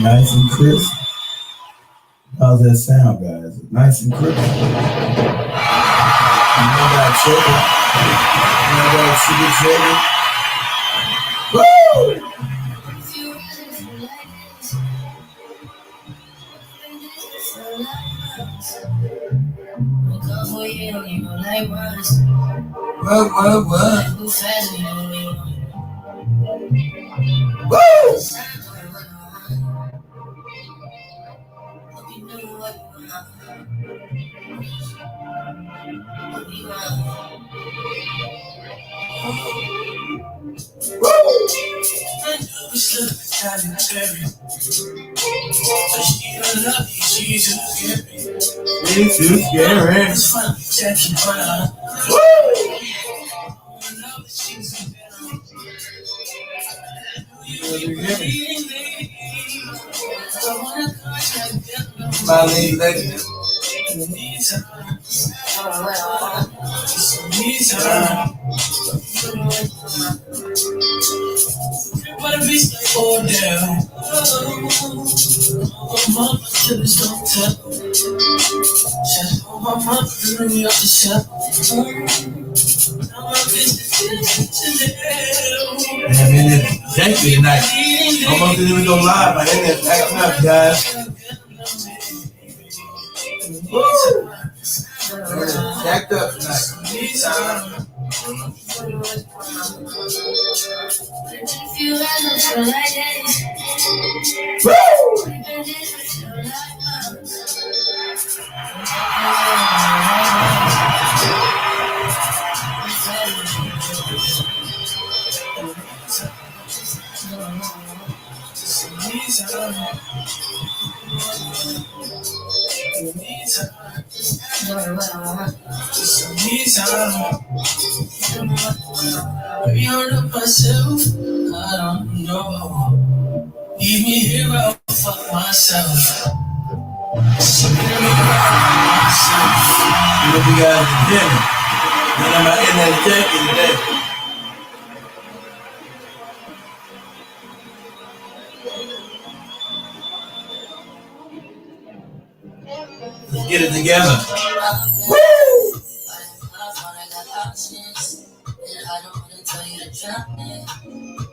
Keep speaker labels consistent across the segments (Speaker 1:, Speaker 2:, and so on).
Speaker 1: Nice and crisp. How's that sound, guys? Nice and crisp. You know that chicken. You know that chicken. Woo! What? Woo! She's too scary. My lady. What a beast like oh down. I'm in it janky tonight. Almost didn't even go live. My internet's acting up, guys. Woo! Jacked up tonight. Woo! Beyond myself, I don't know. Leave me here, I'll fuck myself. You know, we got dinner. And I'm in that jacket today. Let's get it together. Woo!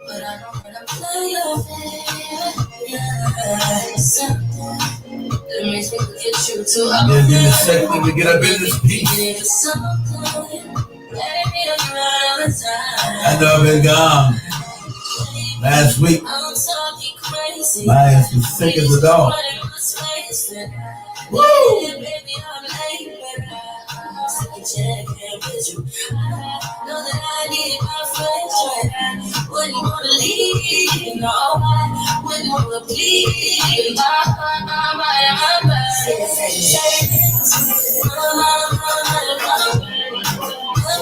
Speaker 1: But I don't wanna play your that makes me forget you too. I'm gonna give me a second to get up in this piece. I know I've been gone last week. My ass was sick as a dog. Woo! Know that I need my friends right now. Wouldn't wanna leave, no. Wouldn't wanna bleed.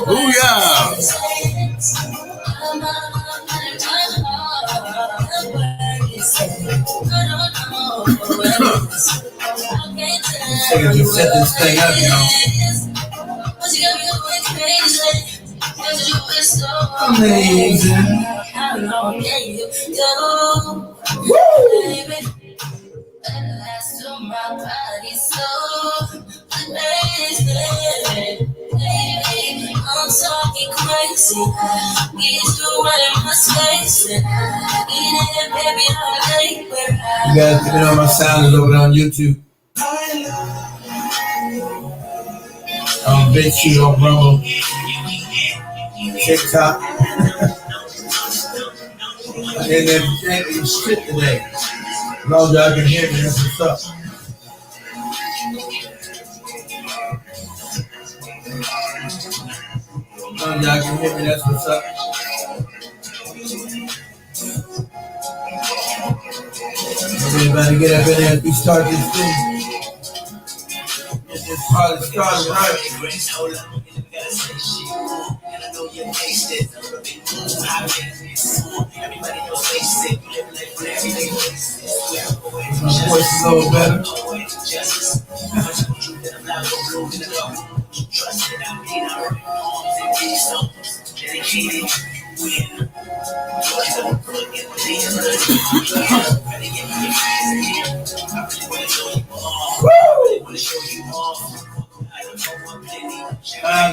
Speaker 1: Oh yeah. I'm just set this thing up, you know. Amazing. How long can you go? Woo! Baby, at last to my body so amazing. Baby, I'm talking crazy. Get you right in my space. Baby, you guys can know my sound is over on YouTube. On BitChute, on Rumble, TikTok. And then everything shit today. As long as y'all can hear me, that's what's up. As long as y'all can hear me, that's what's up. Everybody get up in there as we start this thing. Get this party started right. My voice is a little better.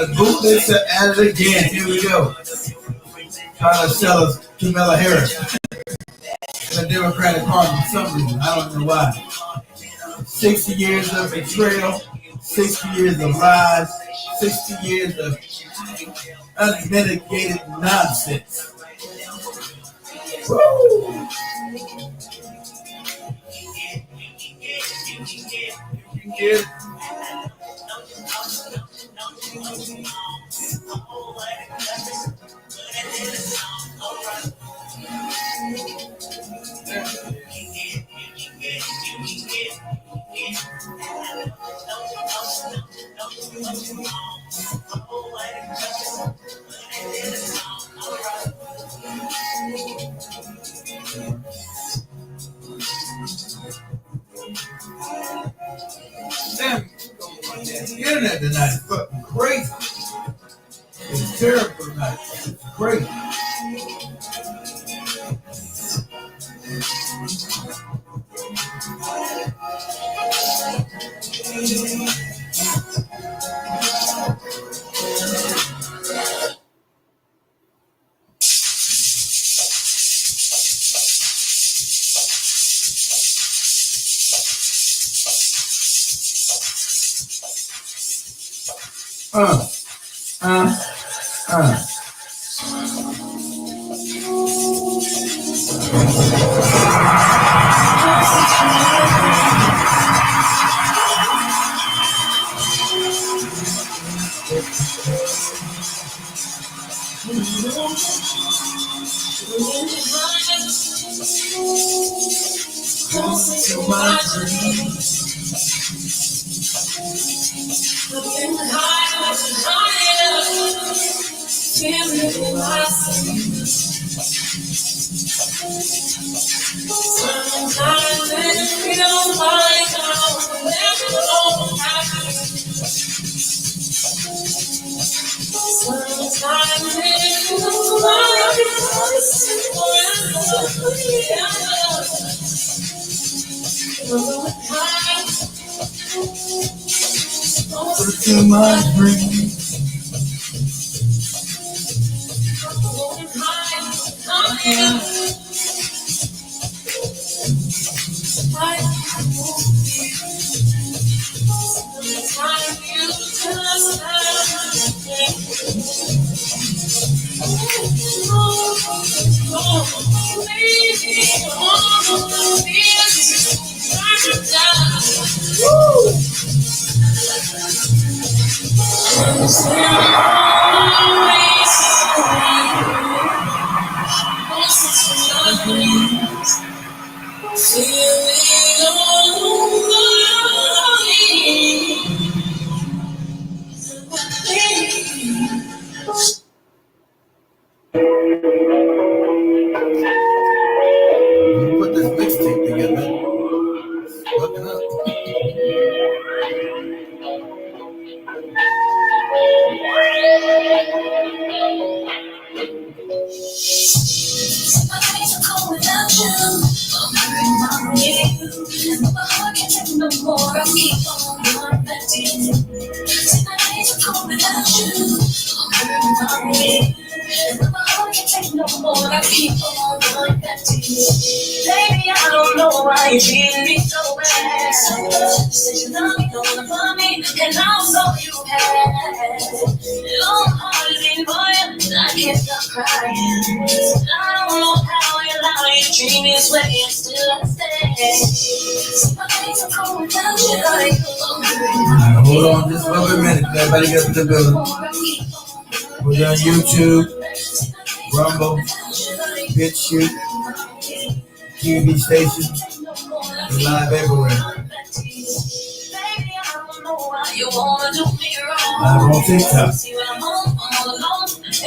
Speaker 1: the Bootlicks are at it again. Here we go. Trying to sell us Kamala Harris in the Democratic Party for some reason. I don't know why. 60 years of betrayal, 60 years of lies, 60 years of unmitigated nonsense. Woo! Yeah. Damn, the internet tonight is fucking crazy. It's terrible tonight. It's crazy. To my dreams. Put this mixtape together. Looking up.
Speaker 2: Somebody's cold without you. I'm you. And my heart can't take no more. I keep on going back to you. Somebody's cold without you. I'm you. And my heart can't take no more. I keep on going back to you. Baby, I don't know why you treat me so bad. So you said you love me, don't wanna love me, and also you had. Your heart is in fire, I can't stop crying. I don't know how you allow you to treat me this way and still I stay. My days are cold without you.
Speaker 1: Alright, hold on just for a minute. Everybody get up to the building. We're on YouTube, Rumble, BitChute, TV stations, we're live everywhere. Live on TikTok.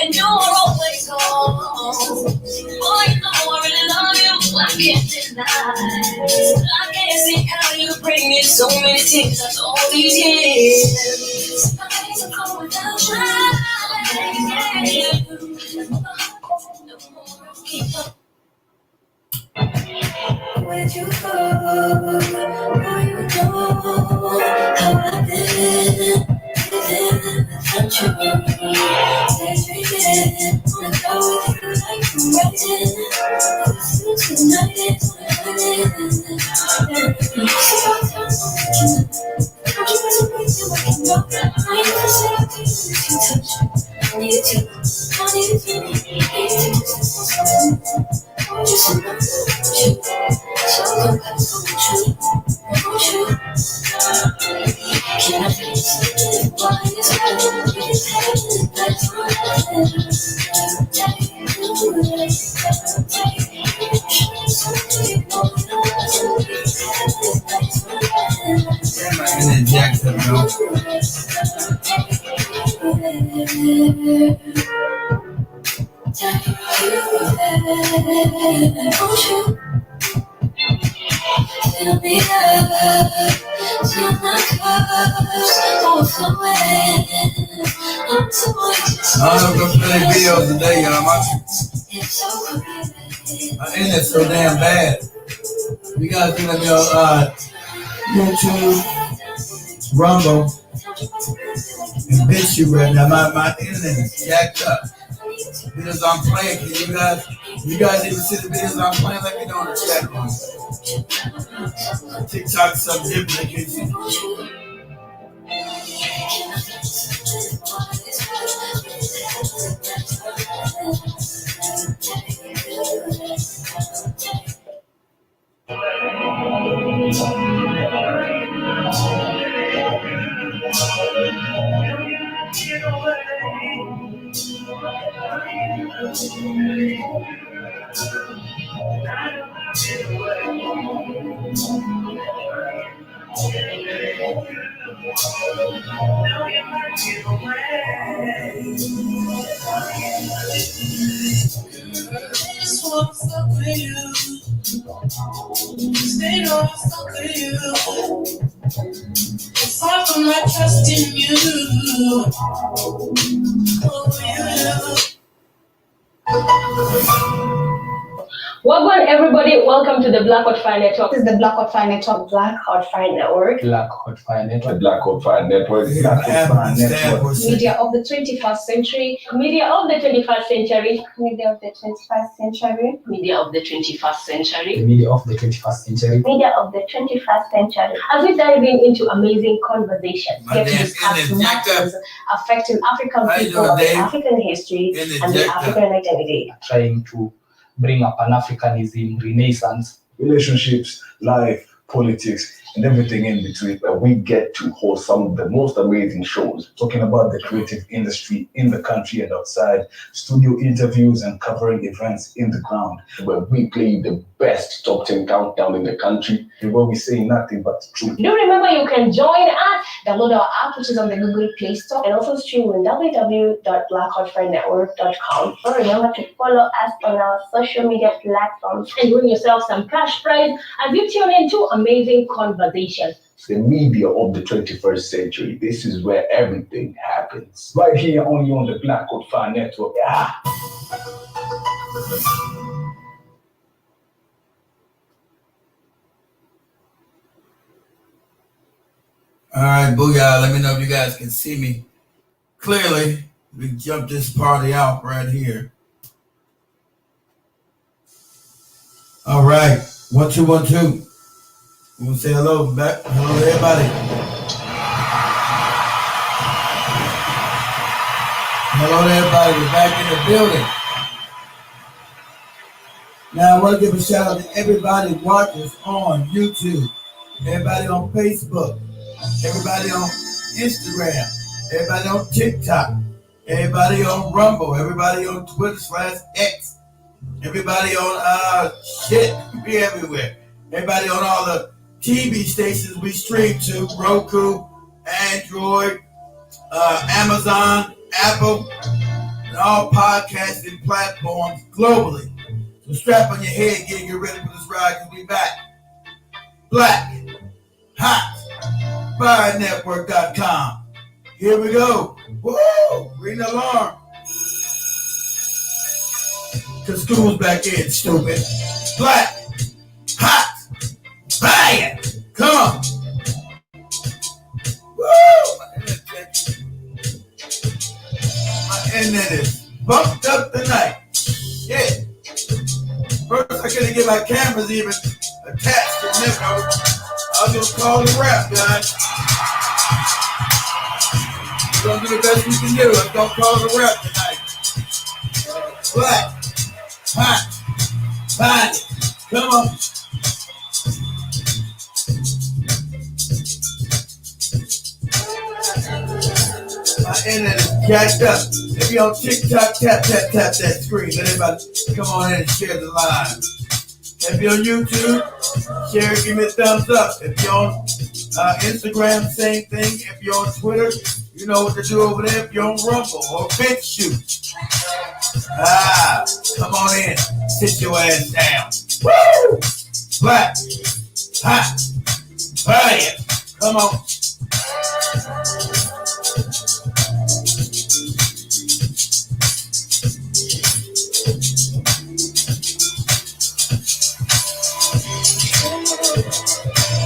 Speaker 2: And you're always gone. Boy, you know I really love you. I can't deny. I can't see how you bring me so many things after all these years. My days are cold without you. Where'd you go? Now you know how I've been without you.
Speaker 1: I'm gonna play videos today, y'all. My internet's so damn bad. You guys can let me on YouTube, Rumble, and BitChute right now. My internet is jacked up. Videos I'm playing, can you guys even see the videos I'm playing? Let me know in the chat room. TikTok is something different, can you see? Apart from my trust in you,
Speaker 3: Welcome everybody, welcome to the Black Hot Fire Network.
Speaker 4: This is the Black Hot Fire Network.
Speaker 3: Black Hot Fire Network.
Speaker 5: Black Hot Fire Network.
Speaker 6: The Black Hot Fire Network.
Speaker 5: Black Hot Fire Network.
Speaker 4: Media of the 21st century.
Speaker 3: Media of the 21st century.
Speaker 4: Media of the 21st century.
Speaker 3: Media of the 21st century.
Speaker 5: The media of the 21st century.
Speaker 3: Media of the 21st century. As we dive into amazing conversations,
Speaker 1: My
Speaker 3: get to
Speaker 1: damn
Speaker 3: discuss
Speaker 1: internet's jacked up.
Speaker 3: matters affecting African
Speaker 1: How you
Speaker 3: people,
Speaker 1: doing, Dave?
Speaker 3: African history,
Speaker 1: Internet's
Speaker 3: and the
Speaker 1: jacked up.
Speaker 3: African identity.
Speaker 5: Trying to bring up Pan-Africanism, Renaissance.
Speaker 6: Relationships, life, politics, and everything in between. We get to host some of the most amazing shows, talking about the creative industry in the country and outside, studio interviews and covering events in the ground, where we play the best top 10 countdown in the country, where we say nothing but the truth.
Speaker 3: Do remember you can join us, download our app, which is on the Google Play Store, and also stream on www.blackhotfirenetwork.com. Or remember to follow us on our social media platforms and win yourself some cash prize as you tune into amazing conversations.
Speaker 6: The media of the 21st century. This is where everything happens.
Speaker 5: Right here only on the Black Hot Fire Network.
Speaker 6: Yeah.
Speaker 1: All right, booyah. Let me know if you guys can see me clearly. We jump this party out right here. All right. 1 2 1 2. We'll say hello back. Hello to everybody. Hello to everybody. We're back in the building. Now I want to give a shout out to everybody watching us on YouTube, everybody on Facebook, everybody on Instagram, everybody on TikTok, everybody on Rumble, everybody on Twitter/X, everybody on we everywhere. Everybody on all the TV stations we stream to, Roku, Android, Amazon, Apple, and all podcasting platforms globally. So strap on your head, get ready for this ride, because we back. Black Hot FireNetwork.com. Here we go. Woo! Ring the alarm. Because school's back in, stupid. Black Hot Fire. Come on. Woo! My get my cameras even attached to this. I'll just call the rap, guys. We're gonna do the best we can do. Let's go call the rap tonight. Black, hot, find it. Come on. My internet is jacked up. If you're on TikTok, tap that screen. Let everybody come on in and share the live. If you're on YouTube, share it, give me a thumbs up. If you're on Instagram, same thing. If you're on Twitter, you know what to do over there. If you're on Rumble or BitChute. Come on in. Sit your ass down. Woo! Black, hot, fire. Come on.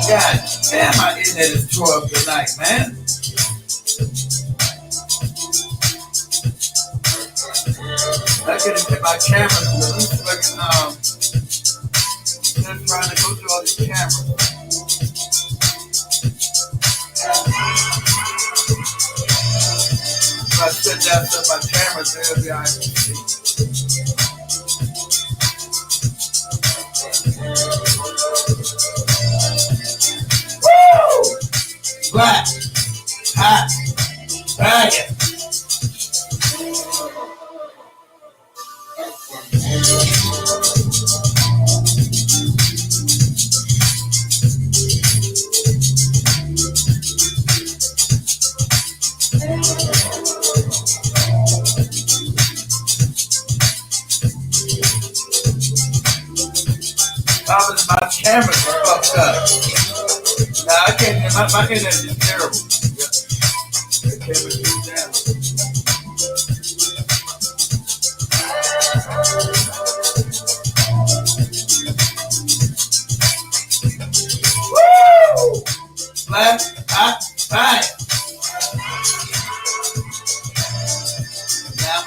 Speaker 1: God damn, my internet is tore up tonight, man. I couldn't get my camera. Let me see if I can, I'm trying to go through all these cameras. If I set down some of my cameras, they'll be able to see. Woo! Black, hot, fire. My cameras are fucked up. Nah, I can't. My internet is terrible. Yeah. The camera's too down. Woo! Black, hot, fire. Now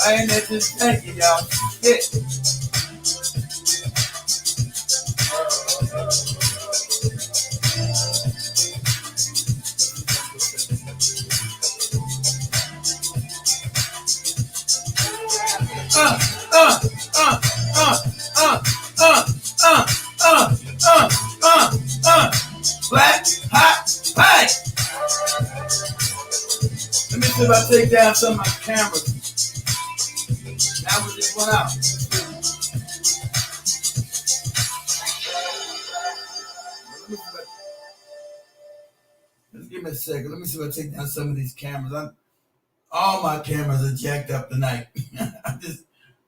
Speaker 1: my internet is tanking, y'all. Shit. Black, hot, fire. Let me see if I take down some of my cameras. Now we just went out. Just give me a second. Let me see if I take down some of these cameras. All my cameras are jacked up tonight.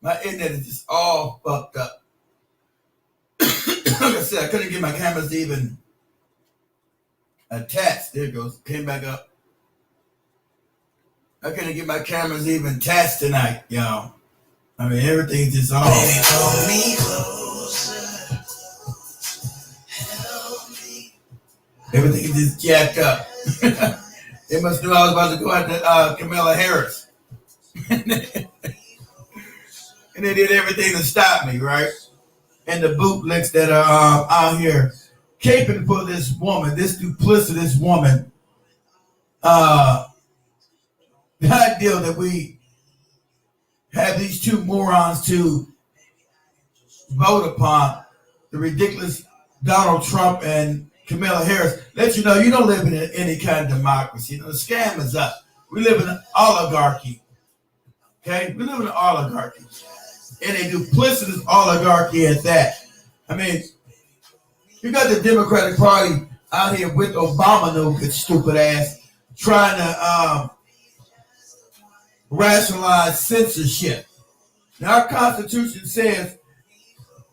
Speaker 1: My internet is just all fucked up. Like I said, I couldn't get my cameras to even attached. There it goes. Came back up. I couldn't get my cameras even attached tonight, y'all. I mean, everything's just all. Baby, pull me closer. Help me. Everything is just jacked up. They must knew I was about to go after Kamala Harris. And they did everything to stop me, right? And the bootlicks that are out here caping for this woman, this duplicitous woman. The idea that we have these two morons to vote upon, the ridiculous Donald Trump and Kamala Harris, let you know you don't live in any kind of democracy. You know, the scam is up. We live in an oligarchy. Okay? We live in an oligarchy. And a duplicitous oligarchy at that. I mean, you got the Democratic Party out here with Obama, no good stupid ass, trying to rationalize censorship. Now, our Constitution says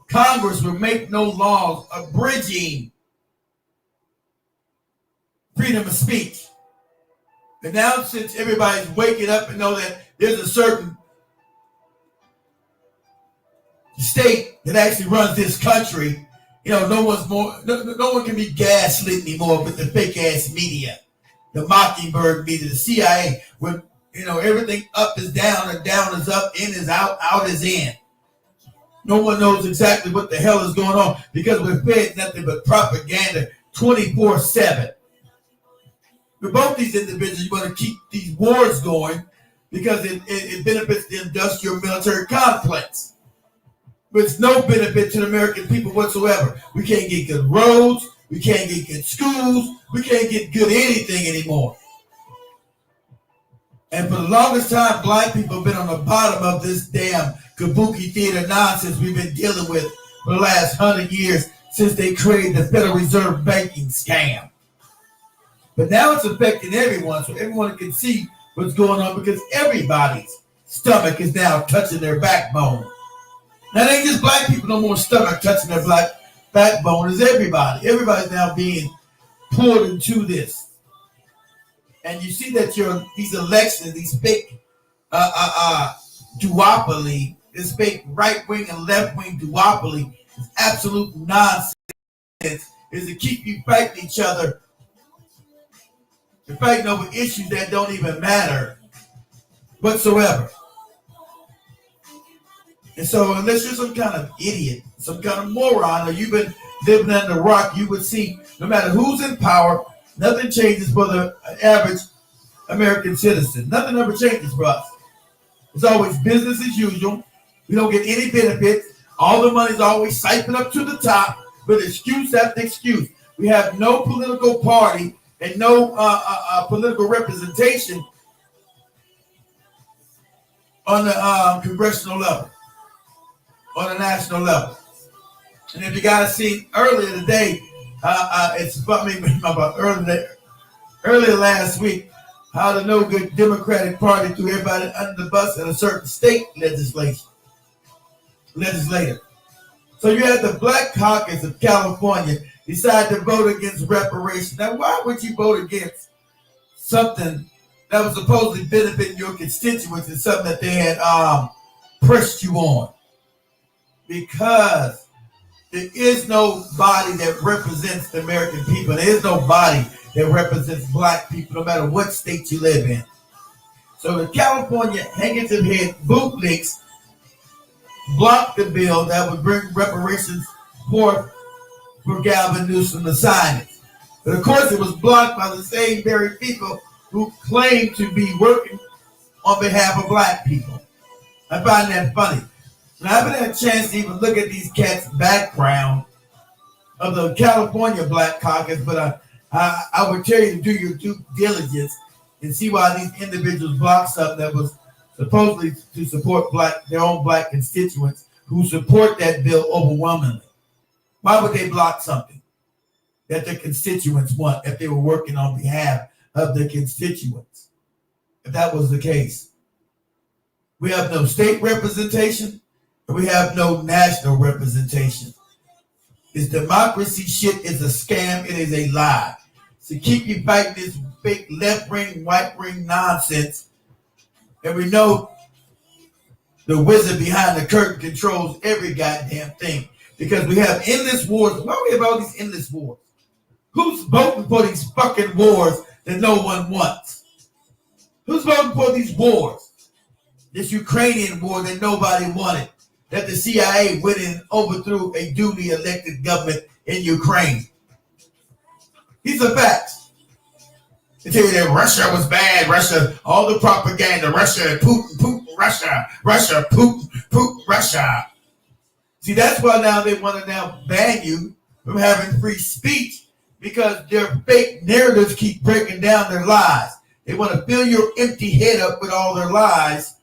Speaker 1: Congress will make no laws abridging freedom of speech. And now, since everybody's waking up and know that there's a certain state that actually runs this country, you know, no one can be gaslit anymore with the fake ass media, the Mockingbird media, the CIA, when you know everything up is down and down is up, in is out, out is in. No one knows exactly what the hell is going on because we're fed nothing but propaganda 24/7. For both these individuals, you want to keep these wars going because it benefits the industrial military complex. But it's no benefit to the American people whatsoever. We can't get good roads. We can't get good schools. We can't get good anything anymore. And for the longest time, black people have been on the bottom of this damn kabuki theater nonsense we've been dealing with for the last 100 years since they created the Federal Reserve banking scam. But now it's affecting everyone, so everyone can see what's going on because everybody's stomach is now touching their backbone. Now, it ain't just black people no more stomach touching their black backbone. It's everybody. Everybody's now being pulled into this. And you see that these elections, these fake duopoly, this fake right-wing and left-wing duopoly is absolute nonsense. Is to keep you fighting each other. You're fighting over issues that don't even matter whatsoever. And so unless you're some kind of idiot, some kind of moron, or you've been living under a rock, you would see no matter who's in power, nothing changes for the average American citizen. Nothing ever changes for us. It's always business as usual. We don't get any benefits. All the money's always siphoned up to the top with excuse after excuse. We have no political party and no political representation on the congressional level, on the national level. And if you guys seen earlier today, it's about earlier last week, how the no good Democratic Party threw everybody under the bus in a certain state legislator. So you had the Black Caucus of California decide to vote against reparations. Now, why would you vote against something that was supposedly benefiting your constituents and something that they had pressed you on? Because there is no body that represents the American people. There is no body that represents black people, no matter what state you live in. So the California handkerchief head Bootlicks blocked the bill that would bring reparations forth for Gavin Newsom to sign it. But of course, it was blocked by the same very people who claim to be working on behalf of black people. I find that funny. And I haven't had a chance to even look at these cats' background of the California Black Caucus, but I would tell you to do your due diligence and see why these individuals blocked something that was supposedly to support their own black constituents who support that bill overwhelmingly. Why would they block something that their constituents want if they were working on behalf of their constituents? If that was the case, we have no state representation and we have no national representation. This democracy shit is a scam. It is a lie. To keep you fighting this fake left wing, right wing nonsense. And we know the wizard behind the curtain controls every goddamn thing. Because we have endless wars. Why do we have all these endless wars? Who's voting for these fucking wars that no one wants? Who's voting for these wars? This Ukrainian war that nobody wanted. That the CIA went and overthrew a duly elected government in Ukraine. These are facts. They tell you that Russia was bad, Russia, all the propaganda, Russia, Putin, Russia, Putin, Russia. See, that's why now they want to now ban you from having free speech because their fake narratives keep breaking down their lies. They want to fill your empty head up with all their lies,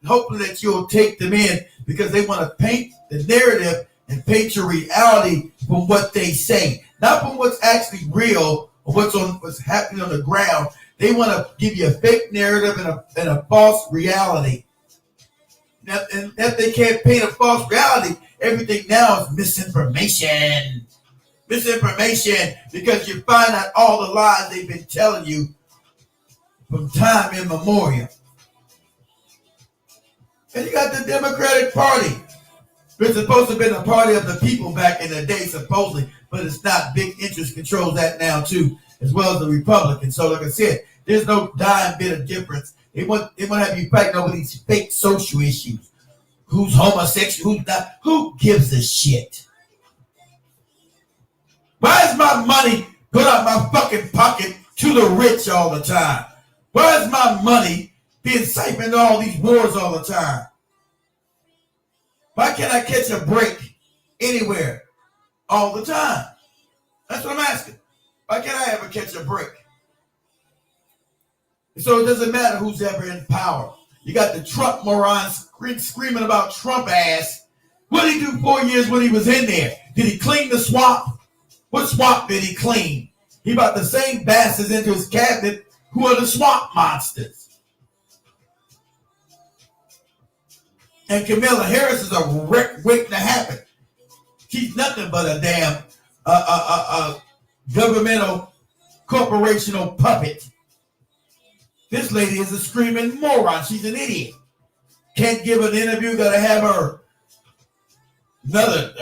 Speaker 1: hoping that you'll take them in because they want to paint the narrative and paint your reality from what they say, not from what's actually real or what's happening on the ground. They want to give you a fake narrative and a false reality. Now, and if they can't paint a false reality, everything now is misinformation. Misinformation, because you find out all the lies they've been telling you from time immemorial. And you got the Democratic Party. It's supposed to have been a party of the people back in the day, supposedly, but it's not. Big interest controls that now, too, as well as the Republicans. So, like I said, there's no dime bit of difference. They want to have you fighting over these fake social issues. who's homosexual, who's not. Who gives a shit? Why is my money put out my fucking pocket to the rich all the time? Why is my money being siphoned to all these wars all the time? Why can't I catch a break anywhere all the time? That's what I'm asking. Why can't I ever catch a break? So it doesn't matter who's ever in power. You got the Trump morons screaming about Trump ass. What did he do 4 years when he was in there? Did he clean the swamp? What swamp did he clean? He brought the same bastards into his cabinet who are the swamp monsters. And Kamala Harris is a wreck waiting to happen. She's nothing but a damn governmental corporational puppet. This lady is a screaming moron. She's an idiot. Can't give an interview. Gotta have her another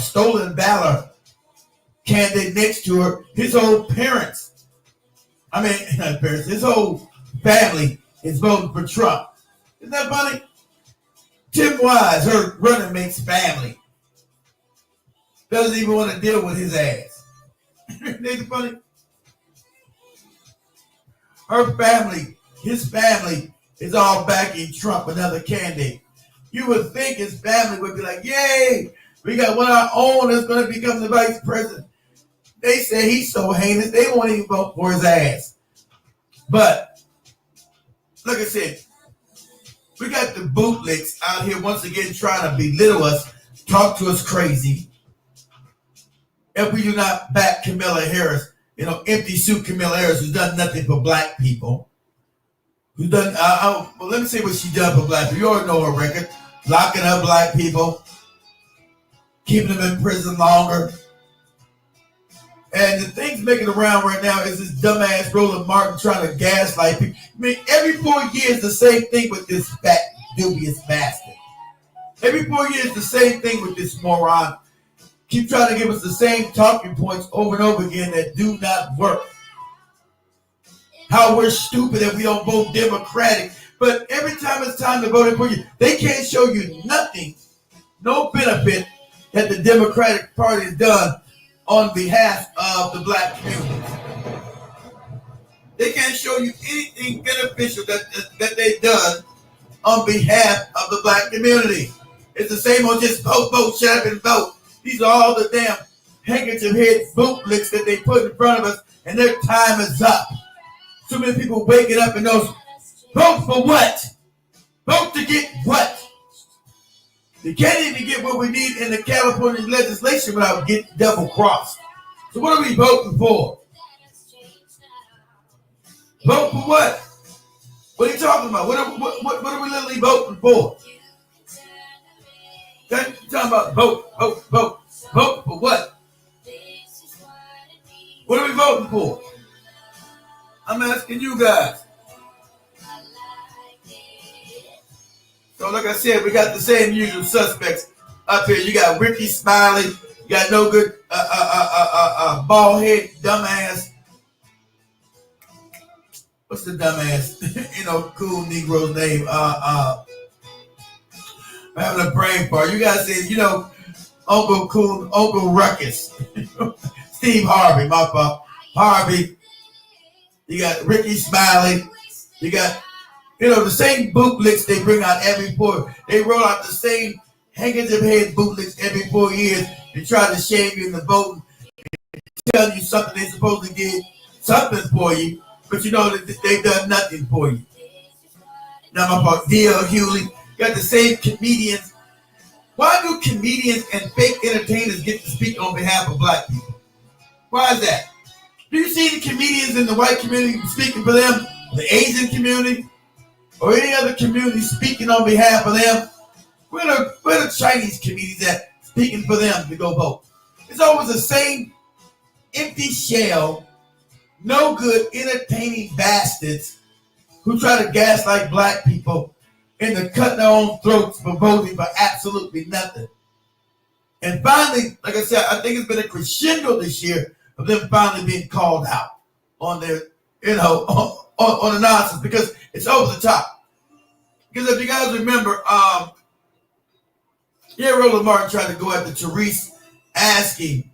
Speaker 1: stolen valor candidate next to her. His whole parents, not parents, his whole family is voting for Trump. Isn't that funny? Tim Wise, her running mate's family, doesn't even want to deal with his ass. Isn't that funny? Her family, his family, is all backing Trump, another candidate. You would think his family would be like, yay, we got one of our own that's going to become the vice president. They say he's so heinous, they won't even vote for his ass. But, like I said, we got the bootlicks out here once again trying to belittle us, talk to us crazy. If we do not back Kamala Harris, empty suit Kamala Harris, who's done nothing for black people. Who's done, well, let me say what she done for black people. You already know her record. Locking up black people, keeping them in prison longer. And the things making around right now is this dumbass Roland Martin trying to gaslight people. Every 4 years, the same thing with this fat, dubious bastard. Every 4 years, the same thing with this moron. Keep trying to give us the same talking points over and over again that do not work. How we're stupid that we don't vote Democratic. But every time it's time to vote for you, they can't show you nothing, no benefit that the Democratic Party has done on behalf of the black community. They can't show you anything beneficial that they've done on behalf of the black community. It's the same old just vote, shut up and vote. These are all the damn handkerchief head bootlicks that they put in front of us, and their time is up. Too many people waking up and knows, vote for what? Vote to get what? They can't even get what we need in the California legislation without getting double crossed. So what are we voting for? Vote for what? What are you talking about? What are we literally voting for? Okay? You're talking about vote for what? What are we voting for? I'm asking you guys. So like I said, we got the same usual suspects up here. You got Ricky Smiley. You got no good bald head dumbass. What's the dumbass? Cool Negro's name. I'm having a brain fart. You guys say, Uncle Ruckus. Steve Harvey, my fault. Harvey. You got Ricky Smiley. You got the same bootlicks they bring out every 4. They roll out the same handkerchief head bootlicks every 4 years. They try to shame you in the voting, tell you something they supposedly did something for you, but they've done nothing for you. Now my fault. D.L. Hewley. Got the same comedians. Why do comedians and fake entertainers get to speak on behalf of black people? Why is that? Do you see the comedians in the white community speaking for them, the Asian community, or any other community speaking on behalf of them? Where the Chinese comedians at speaking for them to go vote? It's always the same empty shell, no good, entertaining bastards who try to gaslight black people into cutting their own throats for voting for absolutely nothing. And finally, like I said, I think it's been a crescendo this year of them finally being called out on their, on the nonsense, because it's over the top. Because if you guys remember, Yeah, Roland Martin tried to go after Therese, asking,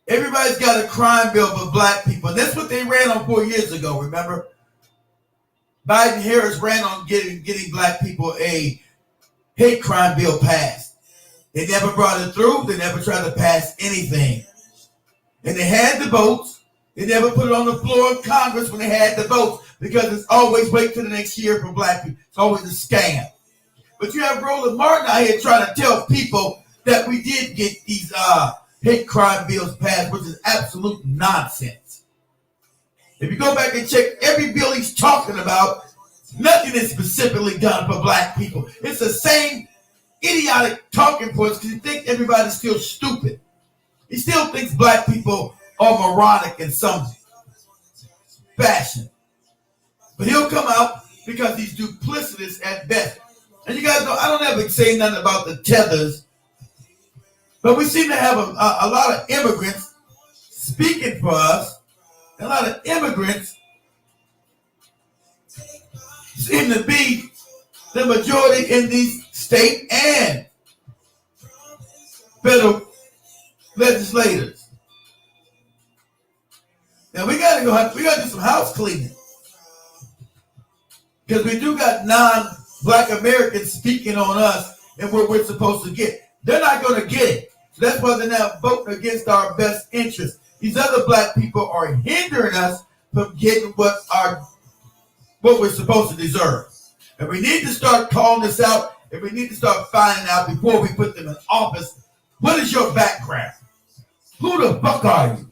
Speaker 1: everybody's got a crime bill for black people. And that's what they ran on 4 years ago, remember? Biden Harris ran on getting black people a hate crime bill passed. They never brought it through. They never tried to pass anything. And they had the votes. They never put it on the floor of Congress when they had the votes, because it's always wait till the next year for black people. It's always a scam. But you have Roland Martin out here trying to tell people that we did get these hate crime bills passed, which is absolute nonsense. If you go back and check every bill he's talking about, nothing is specifically done for black people. It's the same idiotic talking points because he thinks everybody's still stupid. He still thinks black people are moronic in some fashion. But he'll come out because he's duplicitous at best. And you guys know, I don't ever say nothing about the tethers, but we seem to have a lot of immigrants speaking for us. A lot of immigrants seem to be the majority in these state and federal legislators. Now we gotta do some house cleaning, because we do got non-black Americans speaking on us and what we're supposed to get. They're not going to get it. So that's why they're not voting against our best interests. These other black people are hindering us from getting what we're supposed to deserve. And we need to start calling this out, and we need to start finding out before we put them in office, what is your background? Who the fuck are you?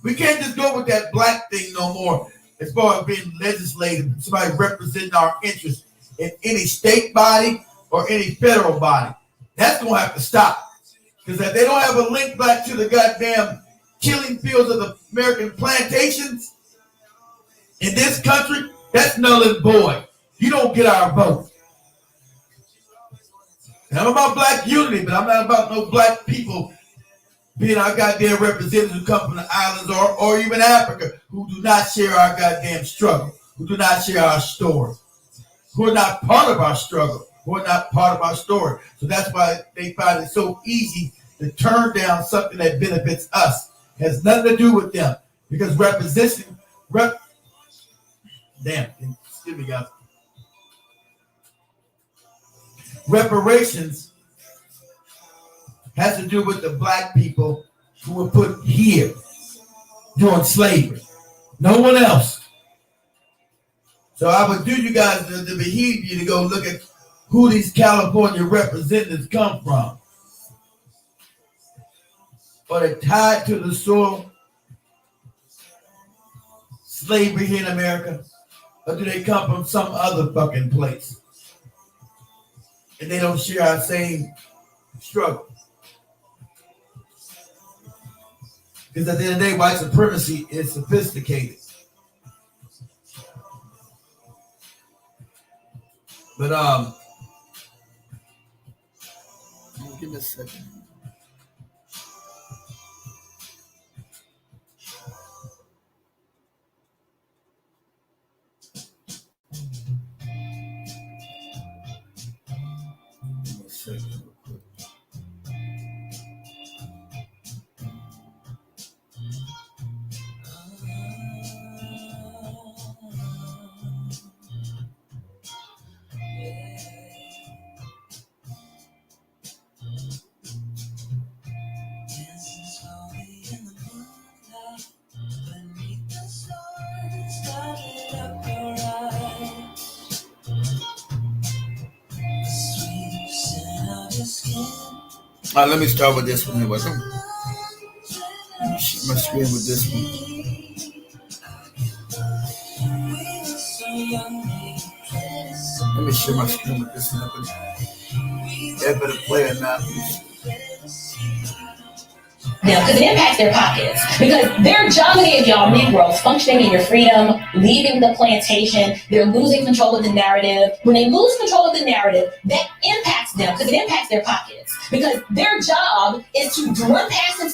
Speaker 1: We can't just go with that black thing no more as far as being legislative, somebody representing our interests in any state body or any federal body. That's going to have to stop. Because if they don't have a link back to the goddamn killing fields of the American plantations in this country, that's null and void. You don't get our vote. And I'm about black unity, but I'm not about no black people being our goddamn representatives who come from the islands or even Africa, who do not share our goddamn struggle, who do not share our story, who are not part of our struggle, who are not part of our story. So that's why they find it so easy to turn down something that benefits us. It has nothing to do with them. Because excuse me, guys. Reparations has to do with the black people who were put here during slavery. No one else. So I would do you guys the behavior to go look at who these California representatives come from. Are they tied to the soil, slavery here in America? Or do they come from some other fucking place? And they don't share our same struggle. Because at the end of the day, white supremacy is sophisticated. But give me a second. Let me start with this one. Let me share my screen with this one. Let me share my screen with this one. They better play or not.
Speaker 3: Because it impacts their pockets. Because they're jogging y'all Negroes, functioning in your freedom, leaving the plantation. They're losing control of the narrative. When they lose control of the narrative, that impacts them because it impacts their pockets. Because their job is to run past the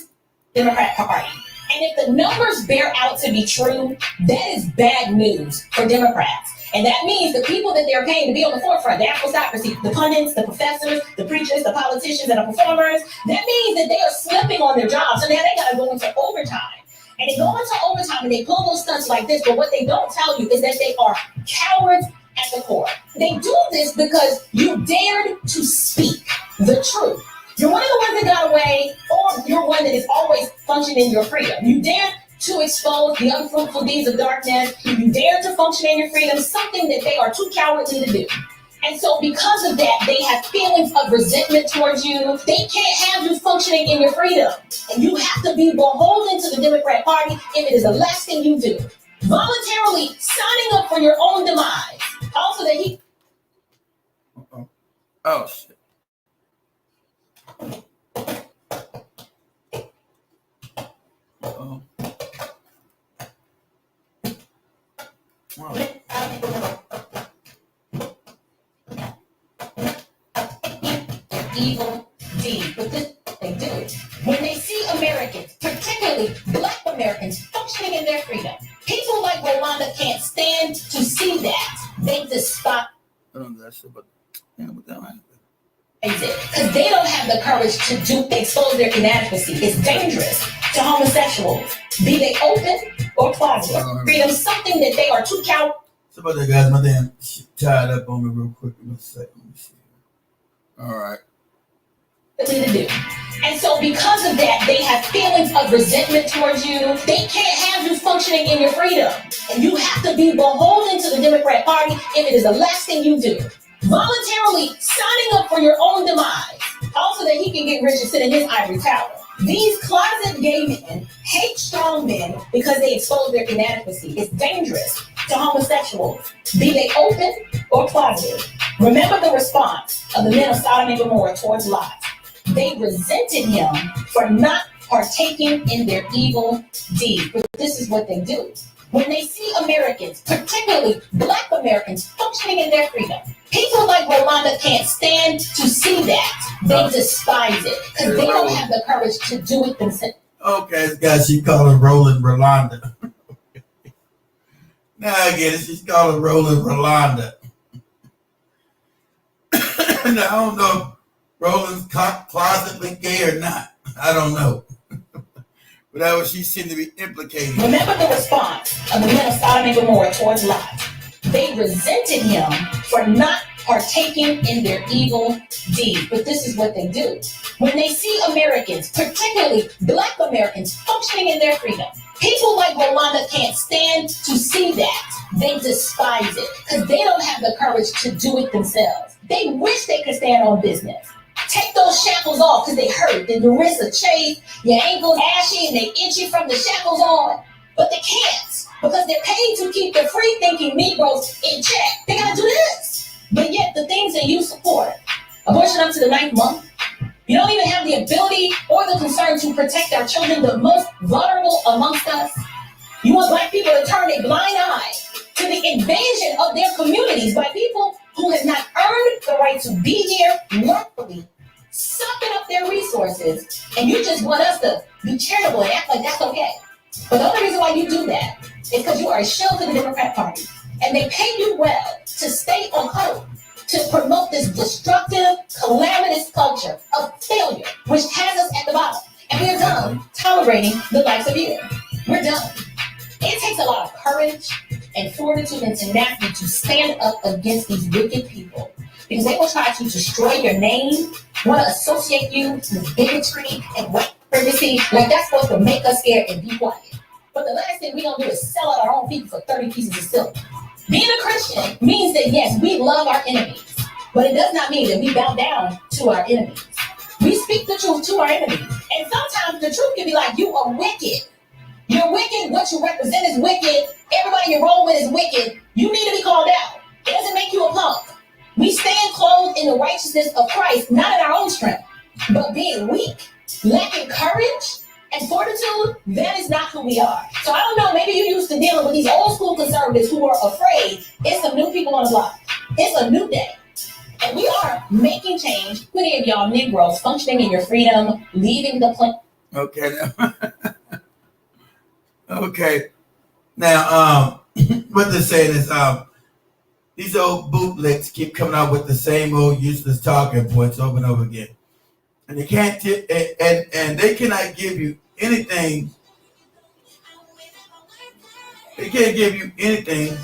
Speaker 3: Democratic Party. And if the numbers bear out to be true, that is bad news for Democrats. And that means the people that they're paying to be on the forefront, the aristocracy, the pundits, the professors, the preachers, the politicians, and the performers, that means that they are slipping on their jobs. So now they got to go into overtime. And they go into overtime and they pull those stunts like this, but what they don't tell you is that they are cowards at the core. They do this because you dared to speak the truth. You're one of the ones that got away, or you're one that is always functioning in your freedom. You dared to expose the unfruitful deeds of darkness. You dare to function in your freedom, something that they are too cowardly to do. And so because of that, they have feelings of resentment towards you. They can't have you functioning in your freedom. And you have to be beholden to the Democrat Party if it is the last thing you do. Voluntarily signing up for your own demise. Also that he...
Speaker 1: Oh, shit. Uh-oh. Wow.
Speaker 3: Evil deed. But this they do. When they see Americans, particularly Black Americans, functioning in their freedom, people like Roland can't stand to see that. They despise
Speaker 1: That's about what that happened.
Speaker 3: Because they don't have the courage to expose their inadequacy. It's dangerous to homosexuals, be they open or closeted. Freedom, something that they are too cowardly.
Speaker 1: So about that, guys. My damn shit tied up on me real quick. Let me see. All right.
Speaker 3: To do. And so because of that, they have feelings of resentment towards you. They can't have you functioning in your freedom. And you have to be beholden to the Democrat Party if it is the last thing you do. Voluntarily signing up for your own demise. Also that he can get rich and sit in his ivory tower. These closet gay men hate strong men because they expose their inadequacy. It's dangerous to homosexuals, be they open or closeted. Remember the response of the men of Sodom and Gomorrah towards Lot. They resented him for not partaking in their evil deed. But this is what they do. When they see Americans, particularly Black Americans, functioning in their freedom, people like Roland can't stand to see that. They despise it because they don't have the courage to do it themselves.
Speaker 1: Okay, this guy, she calling Roland Rolanda. Now I get it. She's calling Roland Rolanda. Now, I don't know if Roland's closetly gay or not. I don't know. But that was she seemed to be implicating.
Speaker 3: Remember the response of the men of Sodom and Gomorrah towards Lot. They resented him for not partaking in their evil deed. But this is what they do. When they see Americans, particularly Black Americans, functioning in their freedom, people like Roland can't stand to see that. They despise it because they don't have the courage to do it themselves. They wish they could stand on business. Take those shackles off because they hurt. The wrists are chafed, your ankles ashy, and they itchy from the shackles on. But they can't because they're paid to keep the free-thinking Negroes in check. They gotta do this. But yet the things that you support, abortion up to the 9th month, you don't even have the ability or the concern to protect our children, the most vulnerable amongst us. You want Black people to turn a blind eye to the invasion of their communities by people who have not earned the right to be here lawfully, sucking up their resources, and you just want us to be charitable and act like that's okay. But the only reason why you do that is because you are a shell to the Democrat Party, and they pay you well to stay on code, to promote this destructive, calamitous culture of failure, which has us at the bottom. And we're done tolerating the likes of you. We're done. It takes a lot of courage and fortitude and tenacity to stand up against these wicked people, because they will try to destroy your name, want to associate you with bigotry and white supremacy. Like that's supposed to make us scared and be quiet. But the last thing we're going to do is sell out our own people for 30 pieces of silver. Being a Christian means that, yes, we love our enemies, but it does not mean that we bow down to our enemies. We speak the truth to our enemies. And sometimes the truth can be like, you are wicked. You're wicked. What you represent is wicked. Everybody you roll with is wicked. You need to be called out. It doesn't make you a punk. We stand clothed in the righteousness of Christ, not in our own strength, but being weak, lacking courage and fortitude, that is not who we are. So I don't know, maybe you're used to dealing with these old school conservatives who are afraid. It's some new people on the block. It's a new day. And we are making change. Many of y'all Negroes functioning in your freedom, leaving the planet.
Speaker 1: Okay. Okay. Now, what they're saying is, these old bootlicks keep coming out with the same old useless talking points over and over again. And they can't and they cannot give you anything. They can't give you anything.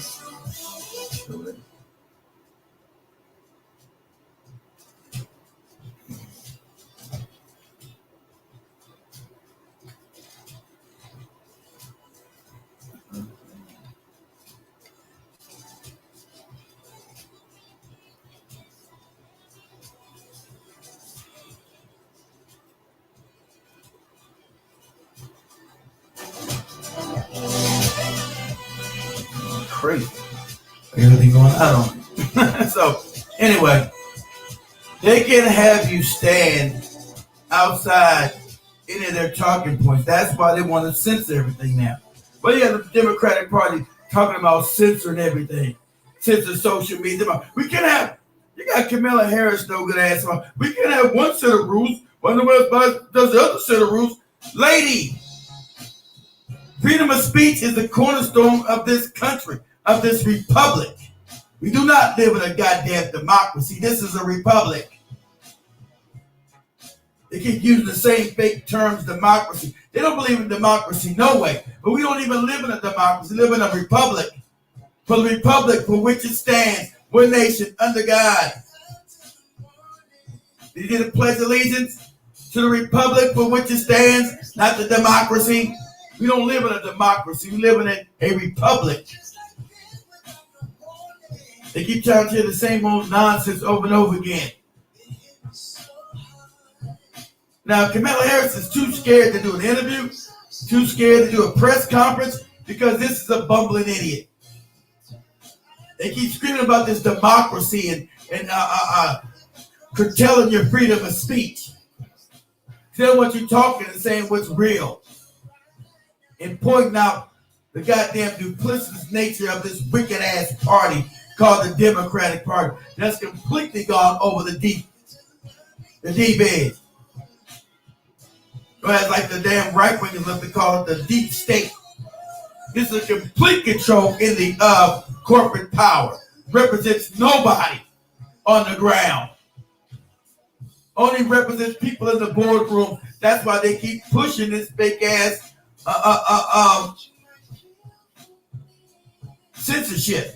Speaker 1: Crazy. Everything going on. So, anyway, they can have you stand outside any of their talking points. That's why they want to censor everything now. But yeah, the Democratic Party talking about censoring everything. Censor social media. We can have, you got Kamala Harris, no good ass. We can have one set of rules, one of us does the other set of rules. Lady, freedom of speech is the cornerstone of this country, of this republic. We do not live in a goddamn democracy. This is a republic. They keep using the same fake terms, democracy. They don't believe in democracy, no way. But we don't even live in a democracy. We live in a republic. For the republic for which it stands, one nation, under God. Did you get a pledge allegiance to the republic for which it stands, not the democracy? We don't live in a democracy. We live in a republic. They keep trying to hear the same old nonsense over and over again. Now, Kamala Harris is too scared to do an interview, too scared to do a press conference, because this is a bumbling idiot. They keep screaming about this democracy and curtailing your freedom of speech. They don't want you talking and saying what's real. And pointing out the goddamn duplicitous nature of this wicked-ass party called the Democratic Party. That's completely gone over the deep edge. Whereas like the damn right-wingers love to call it the deep state. This is a complete control in the corporate power. Represents nobody on the ground. Only represents people in the boardroom. That's why they keep pushing this fake ass censorship.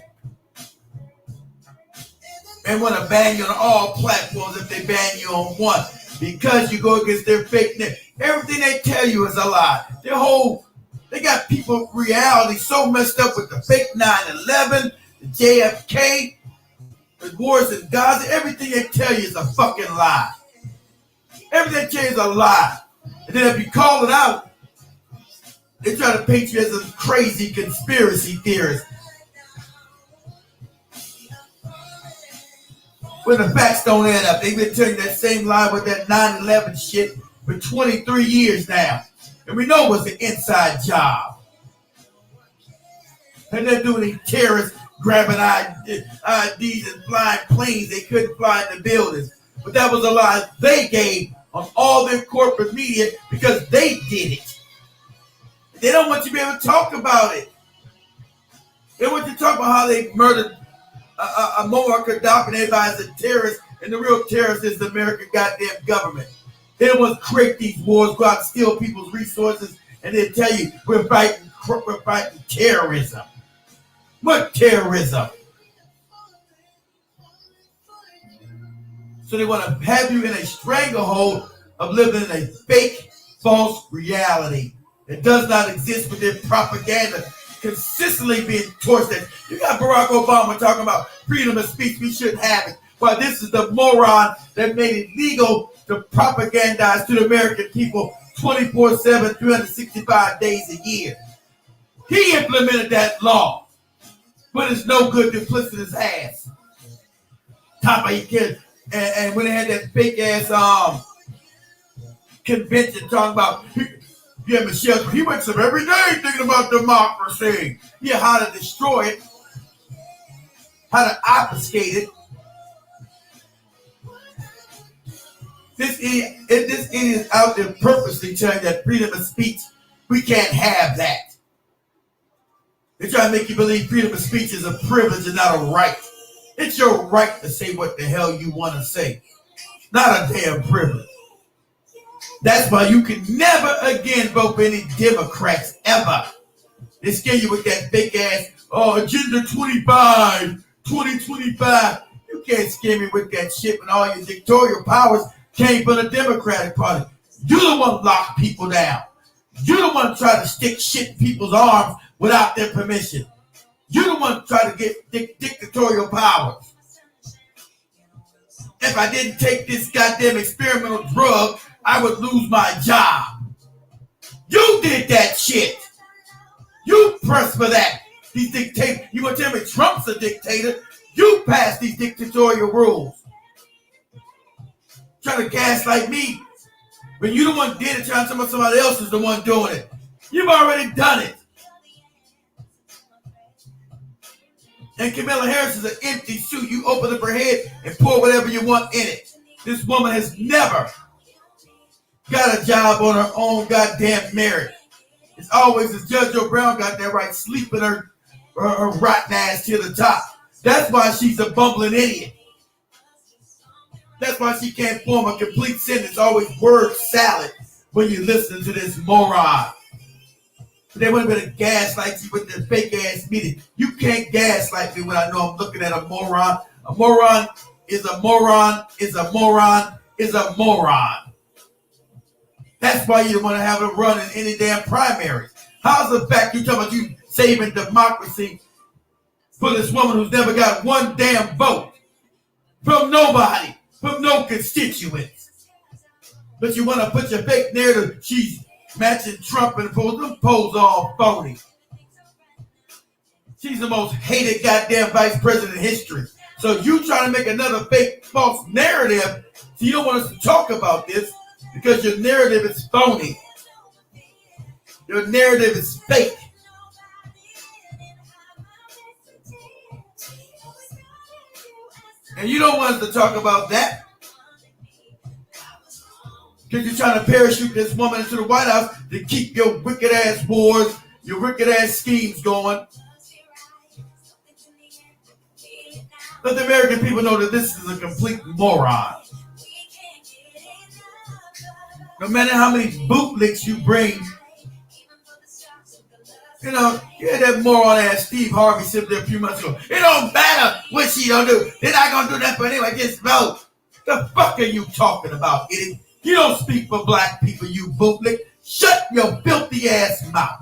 Speaker 1: And want to ban you on all platforms if they ban you on one. Because you go against their fake news. Everything they tell you is a lie. They got people reality so messed up with the fake 9/11, the JFK, the wars in Gaza. Everything they tell you is a fucking lie. Everything they tell you is a lie. And then if you call it out, they try to paint you as a crazy conspiracy theorist. When the facts don't add up. They've been telling that same lie with that 9/11 shit for 23 years now. And we know it was an inside job. And they're doing these terrorists grabbing IDs and flying planes they couldn't fly in the buildings. But that was a lie they gave on all their corporate media because they did it. They don't want you to be able to talk about it. They want you to talk about how they murdered Muammar Gaddafi and everybody's a terrorist, and the real terrorist is the American goddamn government. They don't want to create these wars, go out and steal people's resources, and then tell you we're fighting terrorism. What terrorism? So they want to have you in a stranglehold of living in a fake, false reality that does not exist with their propaganda consistently being tortured. You got Barack Obama talking about freedom of speech, we shouldn't have it. But this is the moron that made it legal to propagandize to the American people 24/7, 365 days a year. He implemented that law, but it's no good duplicitous ass. Top of your kid. And when they had that fake ass convention talking about, yeah, Michelle, he wakes up every day thinking about democracy. Yeah, how to destroy it, how to obfuscate it. This idiot is out there purposely telling that freedom of speech, we can't have that. They're trying to make you believe freedom of speech is a privilege and not a right. It's your right to say what the hell you want to say. Not a damn privilege. That's why you can never again vote for any Democrats ever. They scare you with that big ass, Agenda 25, 2025. You can't scare me with that shit when all your dictatorial powers came from the Democratic Party. You the one lock people down. You the one try to stick shit in people's arms without their permission. You the one try to get dictatorial powers. If I didn't take this goddamn experimental drug, I would lose my job. You did that shit. You pressed for that. These dictators. You gonna tell me Trump's a dictator? You passed these dictatorial rules. Trying to gaslight me when you the one did it, trying to tell me somebody else is the one doing it. You've already done it. And Kamala Harris is an empty suit. You open up her head and pour whatever you want in it. This woman has never got a job on her own goddamn merit. It's always, as Judge Joe Brown got that right, sleeping her rotten ass to the top. That's why she's a bumbling idiot. That's why she can't form a complete sentence, always word salad when you listen to this moron. They want to be to gaslight you with their fake ass meeting. You can't gaslight me when I know I'm looking at a moron. A moron is a moron, is a moron, is a moron. That's why you don't want to have a run in any damn primaries. How's the fact you talking about you saving democracy for this woman who's never got one damn vote from nobody, from no constituents? But you want to put your fake narrative, she's matching Trump and them polls all phony. She's the most hated goddamn vice president in history. So you trying to make another fake false narrative, so you don't want us to talk about this because your narrative is phony. Your narrative is fake. And you don't want us to talk about that. Because you're trying to parachute this woman into the White House to keep your wicked ass wars, your wicked ass schemes going. Let the American people know that this is a complete moron. No matter how many bootlicks you bring, you know, you had that moron ass Steve Harvey said there a few months ago. It don't matter what she don't do. They're not going to do that for anyway. Just vote. The fuck are you talking about, idiot? You don't speak for black people, you bootlick. Shut your filthy ass mouth.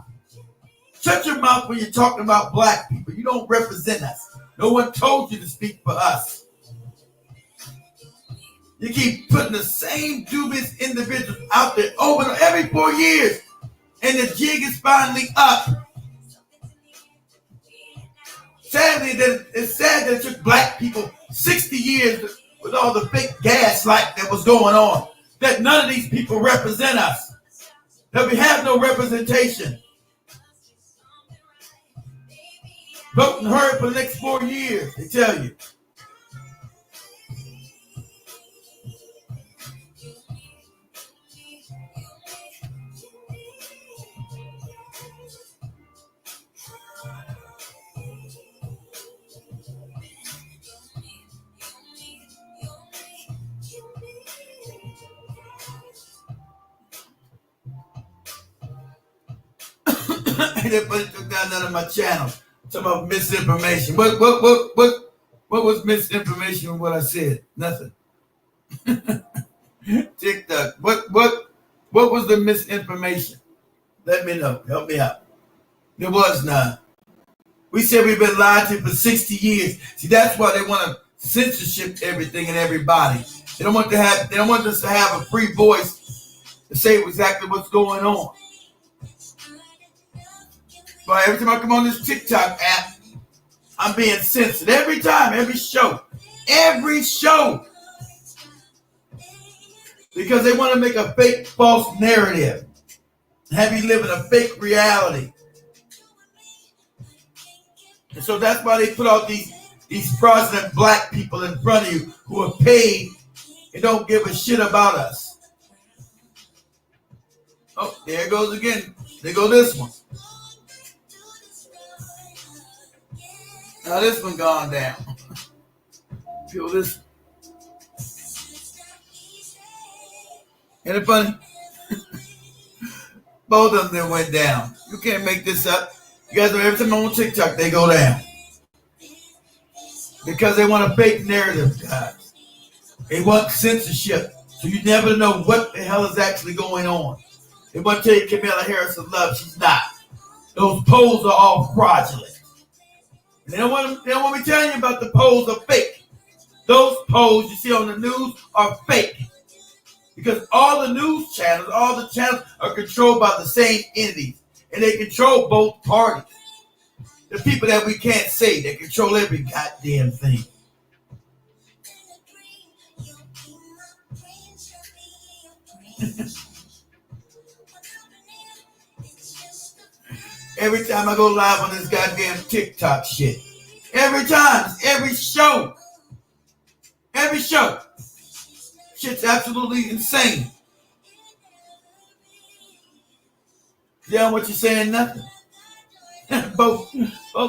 Speaker 1: Shut your mouth when you're talking about black people. You don't represent us. No one told you to speak for us. You keep putting the same dubious individuals out there over every 4 years. And the jig is finally up. Sadly, it's sad that it took black people 60 years with all the fake gaslight that was going on. That none of these people represent us. That we have no representation. Vote and hurry for the next 4 years, they tell you. Everybody took down none of my channel. Talking about misinformation. What was misinformation in what I said? Nothing. TikTok. What was the misinformation? Let me know. Help me out. There was none. We said we've been lied to for 60 years. See, that's why they want to censorship everything and everybody. They don't want us to have a free voice to say exactly what's going on. But every time I come on this TikTok app, I'm being censored. Every time, every show. Because they want to make a fake, false narrative. Have you live in a fake reality. And so that's why they put out these fraudulent black people in front of you who are paid and don't give a shit about us. Oh, there it goes again. There goes this one. Now this one gone down. Feel this? Ain't it funny? Both of them went down. You can't make this up. You guys know every time I'm on TikTok, they go down. Because they want a fake narrative, guys. They want censorship. So you never know what the hell is actually going on. They want to tell you Kamala Harris is love. She's not. Those polls are all fraudulent. And they don't want me telling you about the polls are fake. Those polls you see on the news are fake. Because all the news channels, all the channels are controlled by the same entities. And they control both parties. The people that we can't say, they control every goddamn thing. Every time I go live on this goddamn TikTok shit. Every time. Every show. Every show. Shit's absolutely insane. Down what you're saying, nothing. both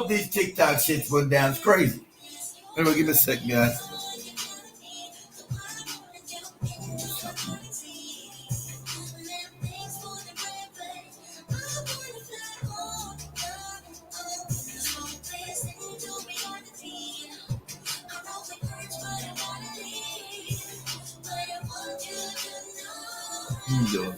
Speaker 1: these TikTok shits went down. It's crazy. Anyway, give me a second, guys. Here you go.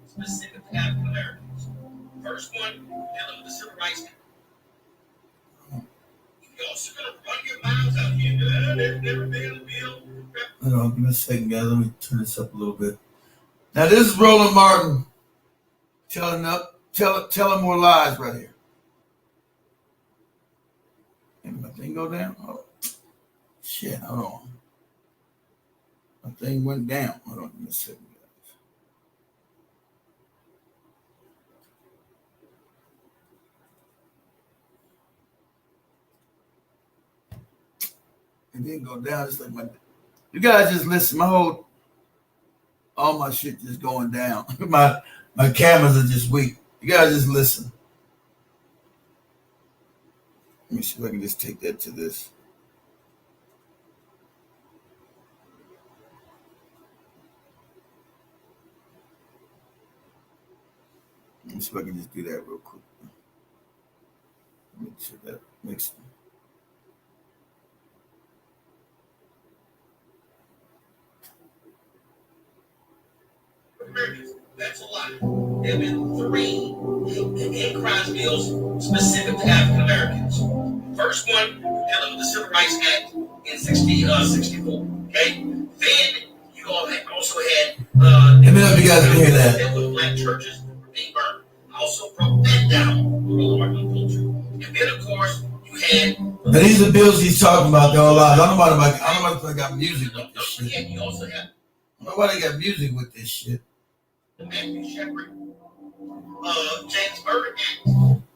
Speaker 2: Specific to African Americans. First one, dealing with the Civil Rights Act. You're also going to run your mouths out here. Never been a bill.
Speaker 1: Hold on, give me a second, guys. Let me turn this up a little bit. Now, this is Roland Martin telling more lies right here. Did my thing go down? Oh, shit, hold on. My thing went down. Hold on, give me a second. It didn't go down. It's like you guys just listen. All my shit just going down. my cameras are just weak. You guys just listen. Let me see if I can just take that to this. Let me see if I can just do that real quick. Make sure that makes sense.
Speaker 2: That's a lot. There have been 3 hate crimes bills specific to African Americans. First one, dealing with the Civil Rights Act in 64. Okay? Then you all also had
Speaker 1: let me know if you guys can hear that.
Speaker 2: Dealing with black churches being burned. Also broke that down with the Martin culture. And then of course you had
Speaker 1: now these are bills he's talking about. They're all lies. I don't know why they got music with this shit.
Speaker 2: Yeah, you also have
Speaker 1: I don't know why they got music with this shit.
Speaker 2: Matthew Shepard, James Berger Act.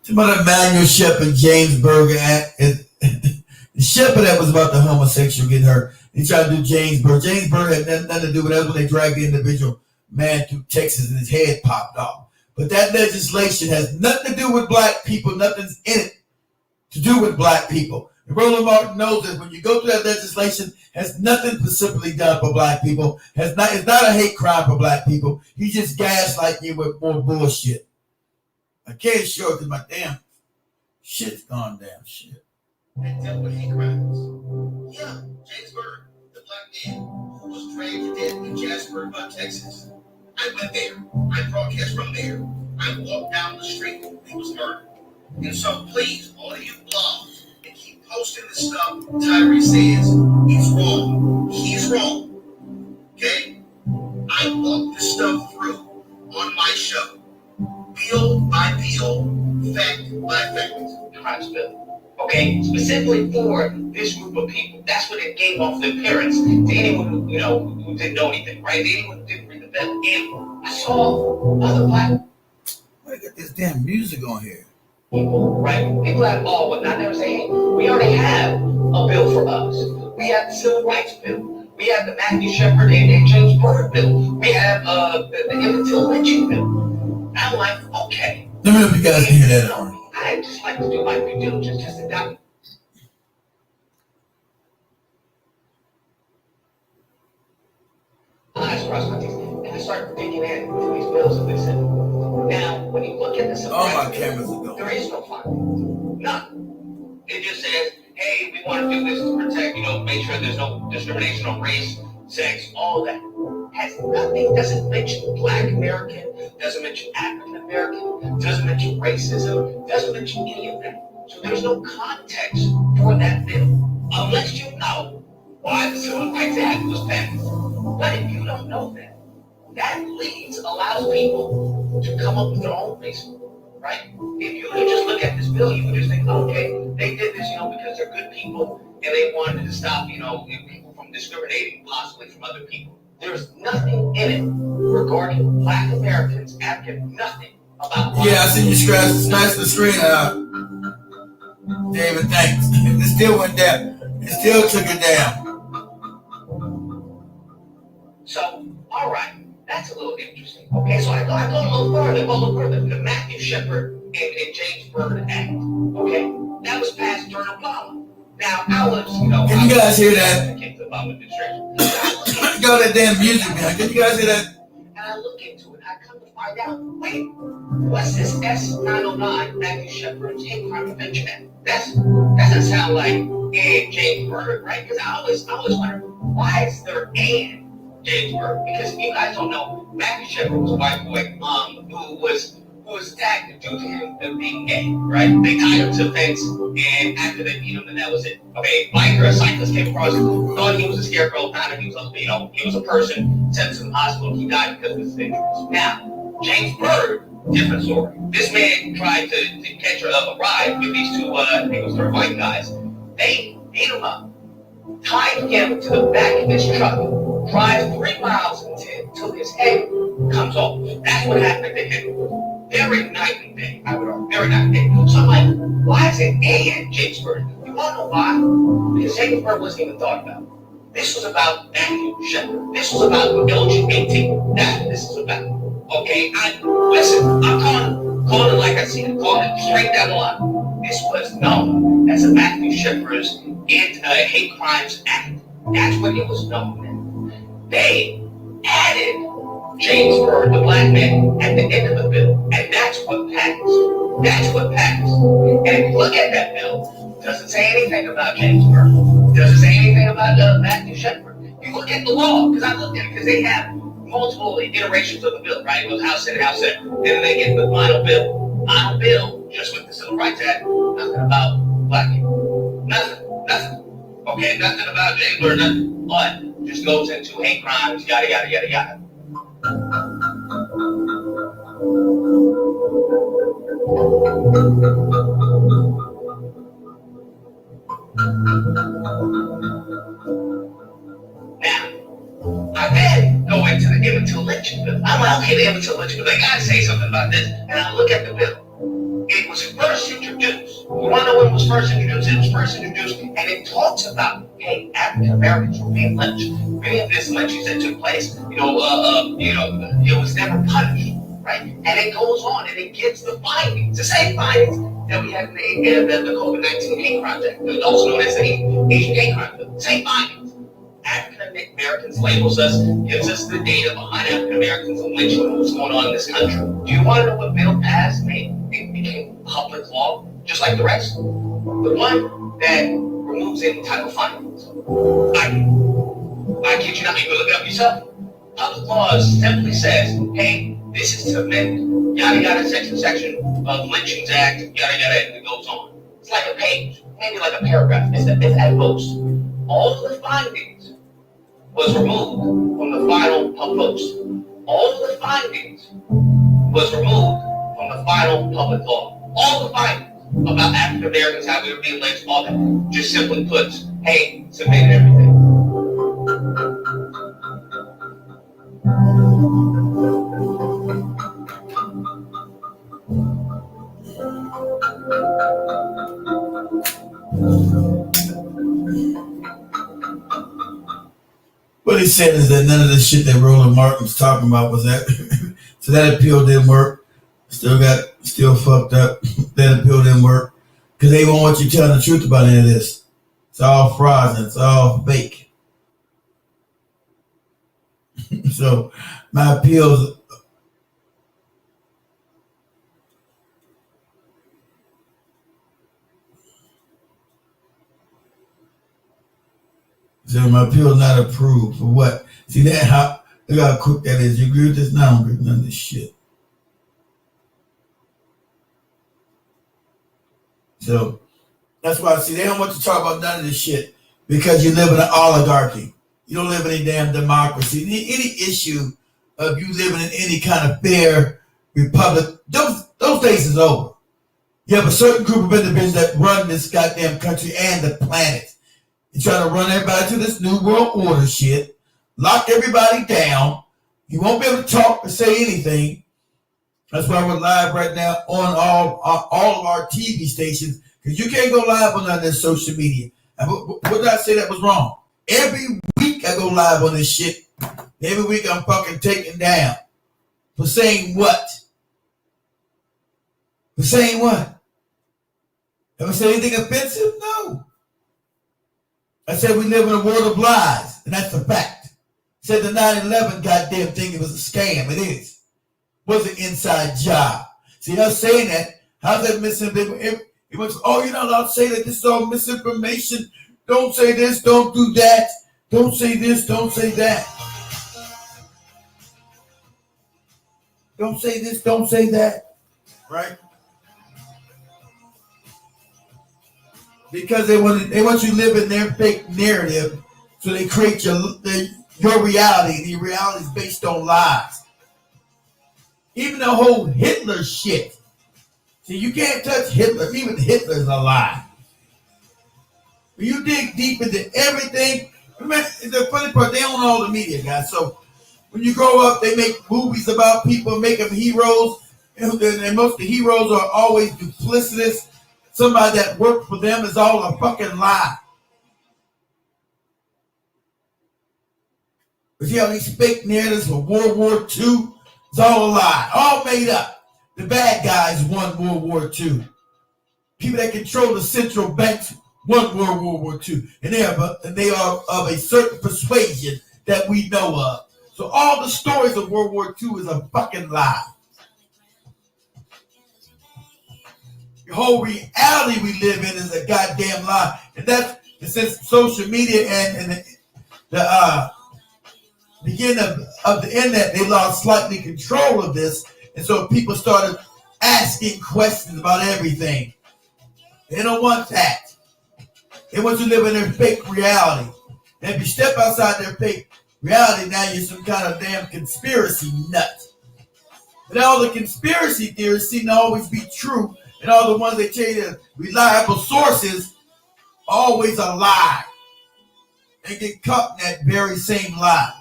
Speaker 1: Somebody Manuel Shepard, James Berger Act. The Shepard that was about the homosexual getting hurt. They tried to do James Berger. James Berger had nothing to do with that when they dragged the individual man through Texas and his head popped off. But that legislation has nothing to do with black people. Nothing's in it to do with black people. And Roland Martin knows that when you go through that legislation, has nothing specifically done for black people. It's not a hate crime for black people. He just gaslighting you with more bullshit. I can't show it because my damn shit's gone down. Shit.
Speaker 2: And dealt with hate crimes. Yeah, James Berger, the black man who was dragged to death in Jasper, Texas. I went there. I broadcast from there. I walked down the street. He was murdered. And so please, all of you blogs that keep posting this stuff, Tyree says it's wrong. He's wrong. Okay? I walked this stuff through on my show. Bill by bill, fact by fact. Crimes bill. Okay? Specifically for this group of people. That's what it gave off their parents to anyone who, who didn't know anything, right? Anyone who didn't read the bill. And I saw other black
Speaker 1: I got this damn music on here.
Speaker 2: people, right? People have all, but not never say, hey, we already have a bill for us. We have the Civil Rights Bill.
Speaker 1: We have the Matthew Shepard and James Byrd bill. We have the Emmett Till lynching bill. I'm like, okay.
Speaker 2: Let me know if you guys can hear that.
Speaker 1: I just like to do my due diligence just to doubt. Eyes crossed my teeth, and I started digging into these bills that they said. Now, when you look at this,
Speaker 2: My cameras are going.
Speaker 1: there is no finding. None. It just says, hey, we want to do this to protect, make sure there's no discrimination on race, sex, all that. Has nothing, doesn't mention Black American, doesn't mention African American, doesn't mention racism, doesn't mention any of that. So there's no context for that bill, unless you know why the Civil Rights Act was passed. But if you don't know that allows people to come up with their own reason, right? If you would just look at this bill, you would just think, okay, they did this, because they're good people and they wanted to stop, people from discriminating possibly from other people. There's nothing in it regarding Black Americans, African, nothing about.
Speaker 2: Yeah, I see you smash the screen out. David, thanks. It still went down. It still took it down.
Speaker 1: So, all right, that's a little interesting. Okay, so I go a little further. The Matthew Shepard and James Byrd Act. Okay, that was passed during Obama. Now, I was,
Speaker 2: Can you guys hear that?
Speaker 1: I came to the Obama administration.
Speaker 2: Got that damn music behind. Can you guys hear that?
Speaker 1: And I look into it, I come to find out, wait, what's this S909 Matthew Shepard's Hate Crime Prevention Act? That doesn't sound like James Byrd, right? Because I always wonder, why is there an James Byrd? Because if you guys don't know, Matthew Shepard was a white boy who was attacked due to him being gay, right? They tied him to a fence, and after they beat him, then that was it. Okay, biker, a cyclist came across, thought he was a scarecrow, found him, he was a person, sent to the hospital, he died because of his injuries. Now, James Byrd, different story. This man tried to catch a ride with these two, I think it was three white guys. They beat him up, tied him to the back of his truck, drive 3 miles until his head comes off. That's what happened to him. Very night and day, I would argue. Very night and day. So I'm like, why is it and James Byrd? You want to know why? Because James Byrd wasn't even thought about. This was about Matthew Shepard. This was about LGBT. That's what this is about. Okay, I'm calling it like I see it. Calling it straight down the line. This was known as the Matthew Shepard's Hate Crimes Act. That's what it was known as. They added James Byrd, the black man, at the end of the bill, and that's what passed. That's what passed. And if you look at that bill, it doesn't say anything about James Byrd. It doesn't say anything about Matthew Shepard. You look at the law, because I looked at it, because they have multiple iterations of the bill, right? It was House Senate, and then they get the final bill. Final bill, just with the Civil Rights Act, nothing about black people. Nothing. Okay, nothing about James Byrd, nothing. But just goes into hate crimes, yada, yada, yada, yada. Now, I then go into the Emmett Till lynching bill. I'm like, okay, the Emmett Till lynching bill, they gotta say something about this. And I look at the bill. It was first introduced. You want to know when it was first introduced? It was first introduced, and it talks about, hey, African Americans were being lynched. Many of these lynchings that took place, it was never punished, right? And it goes on, and it gives the findings, the same findings that we had in the COVID-19 Hate Crimes Act, also known as the Asian Hate Crimes Act. Same findings. African Americans labels us, gives us the data behind African Americans and lynching and what's going on in this country. Do you want to know what bill passed made? It became public law, just like the rest. The one that removes any type of findings. I kid you not, you can look it up yourself. Public law simply says, hey, this is to amend yada yada section of Lynchings Act, yada yada, and it goes on. It's like a page, maybe like a paragraph. It's at most. All of the findings was removed from the final post. All of the findings was removed from the final public law. All the findings about African Americans, how we were being lynched, all that, just simply puts, hey, submitted everything. what he said is that none of the shit that Roland Martin's talking about was that. So that appeal didn't work. Still fucked up. That appeal didn't work because they won't want you telling the truth about any of this. It's all fraud. It's all fake. So my appeals. So my appeal is not approved for what? See that how look how quick that is. You agree with this? No, I don't agree with none of this shit. So that's why see they don't want to talk about none of this shit because you live in an oligarchy. You don't live in any damn democracy. Any issue of you living in any kind of fair republic, those days is over. You have a certain group of individuals that run this goddamn country and the planet. You try to run everybody to this new world order shit, lock everybody down. You won't be able to talk or say anything. That's why we're live right now on all of our TV stations, because you can't go live on none of this social media. And what did I say that was wrong? Every week I go live on this shit. Every week I'm fucking taken down. For saying what? For saying what? Have I said anything offensive? No. I said we live in a world of lies, and that's a fact. Said the 9/11 goddamn thing, it was a scam. It is. It was an inside job. See, us saying that, how's that misinformation? It was, oh, you're not allowed to say that this is all misinformation. Don't say this, don't do that. Don't say this, don't say that. Don't say this, don't say that. Right? Because they want you to live in their fake narrative, so they create your reality. The reality is based on lies. Even the whole Hitler shit. See, you can't touch Hitler. Even Hitler's a lie. When you dig deep into everything, remember, the funny part, they own all the media, guys. So when you grow up, they make movies about people, make them heroes, and most of the heroes are always duplicitous. Somebody that worked for them is all a fucking lie. But see how these fake narratives for World War II? It's all a lie. All made up. The bad guys won World War II. People that control the central banks won World War II. And they are of a certain persuasion that we know of. So all the stories of World War II is a fucking lie. The whole reality we live in is a goddamn lie. And that's since social media and the beginning of the internet, they lost slightly control of this. And so people started asking questions about everything. They don't want that. They want you to live in their fake reality. And if you step outside their fake reality, now you're some kind of damn conspiracy nut. And all the conspiracy theories seem to always be true. And all the ones they tell you are reliable sources, always a lie. They get caught in that very same lie.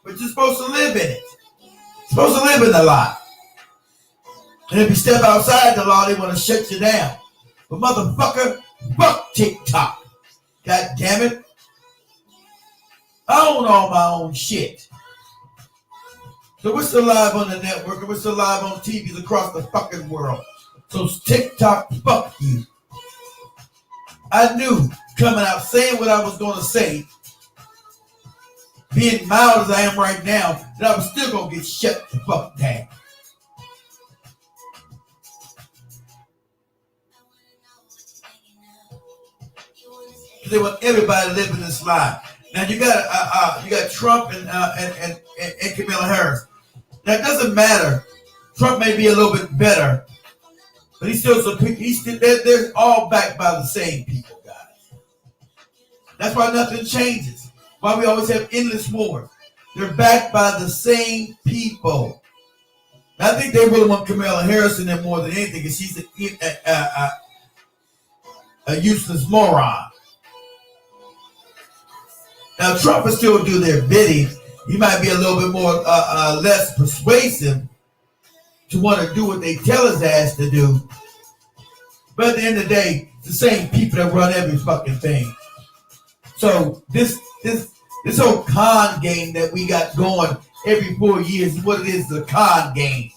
Speaker 1: But you're supposed to live in it. You're supposed to live in the lie. And if you step outside the law, they want to shut you down. But motherfucker, fuck TikTok. God damn it. I own all my own shit. So we're still live on the network and we're still live on TVs across the fucking world. So TikTok, fuck you. I knew coming out saying what I was going to say, being mild as I am right now, that I was still going to get shut the fuck down. They want everybody living this life. Now you got Trump and Kamala Harris. Now it doesn't matter. Trump may be a little bit better, but they're all backed by the same people, guys. That's why nothing changes. Why we always have endless wars. They're backed by the same people. I think they really want Kamala Harris in there more than anything, because she's a useless moron. Now Trump will still do their bidding. He might be a little bit more less persuasive to want to do what they tell his ass to do. But at the end of the day, it's the same people that run every fucking thing. So this This whole con game that we got going every 4 years is what it is, the con game.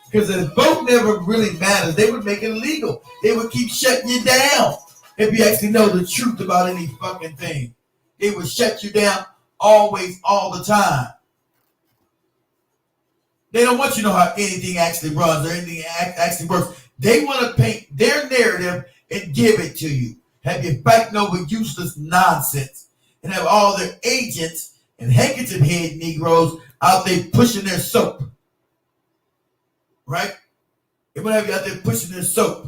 Speaker 1: Because the vote never really matters. They would make it illegal. They would keep shutting you down if you actually know the truth about any fucking thing. They would shut you down always, all the time. They don't want you to know how anything actually runs or anything actually works. They want to paint their narrative and give it to you. Have you fighting over useless nonsense and have all their agents and handkerchief head Negroes out there pushing their soap. Right? They want to have you out there pushing their soap.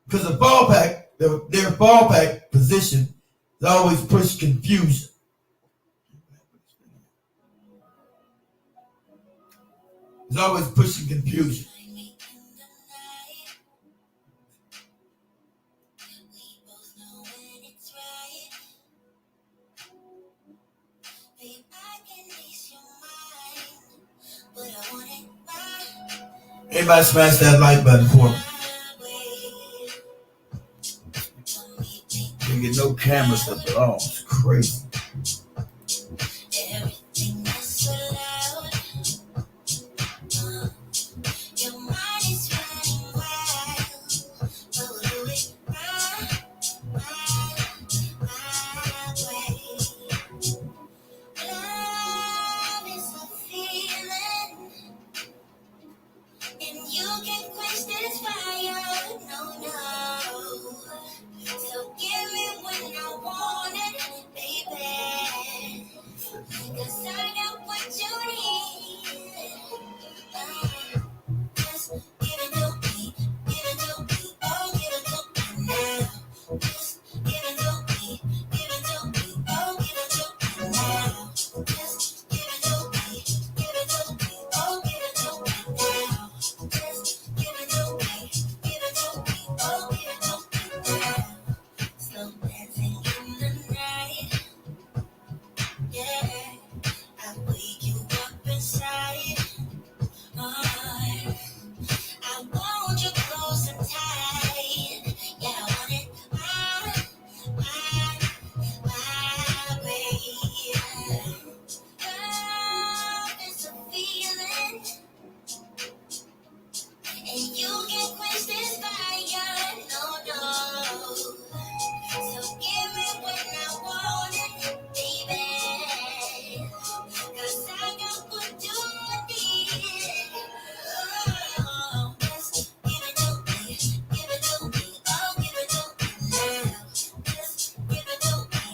Speaker 1: Because the fallback, their fallback position is always push confusion. It's always pushing confusion. Everybody smash that like button for me. You get no cameras up at all. It's crazy.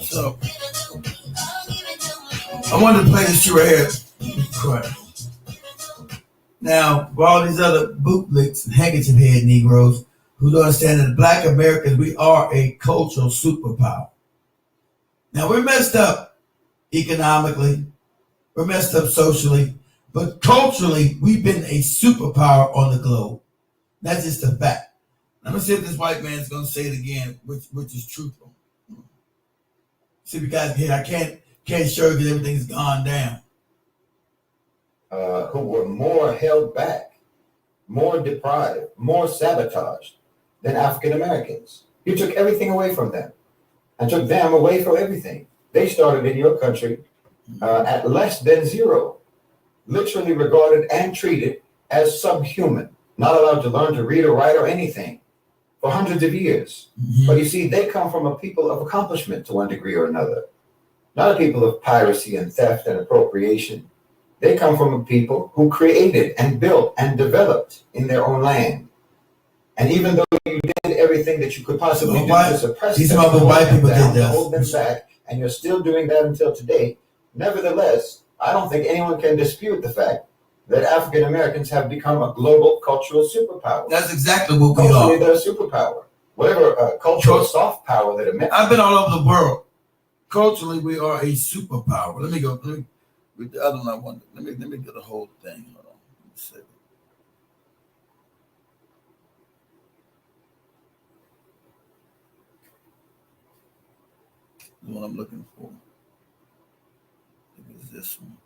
Speaker 1: So, I wanted to play this shit right here. Now, for all these other bootlicks and handkerchief head Negroes who don't understand that Black Americans, we are a cultural superpower. Now, we're messed up economically, we're messed up socially, but culturally, we've been a superpower on the globe. That's just a fact. I'm going to see if this white man's going to say it again, which is truthful. See if you guys can hear. I can't show you because everything's gone down.
Speaker 2: Who were more held back, more deprived, more sabotaged than African Americans. You took everything away from them and took them away from everything. They started in your country at less than zero, literally regarded and treated as subhuman, not allowed to learn to read or write or anything for hundreds of years. Mm-hmm. But you see, they come from a people of accomplishment to one degree or another, not a people of piracy and theft and appropriation. They come from a people who created and built and developed in their own land. And even though you did everything that you could possibly do to suppress them, to hold them back, and you're still doing that until today, nevertheless, I don't think anyone can dispute the fact that African Americans have become a global cultural superpower.
Speaker 1: That's exactly what we are.
Speaker 2: They're a superpower. Whatever cultural soft power that it meant.
Speaker 1: I've been all over the world. Culturally, we are a superpower. Let me go. With the other one, I want. Let me get the whole thing. Hold on. Let's see. The one I'm looking for. I think it's this one.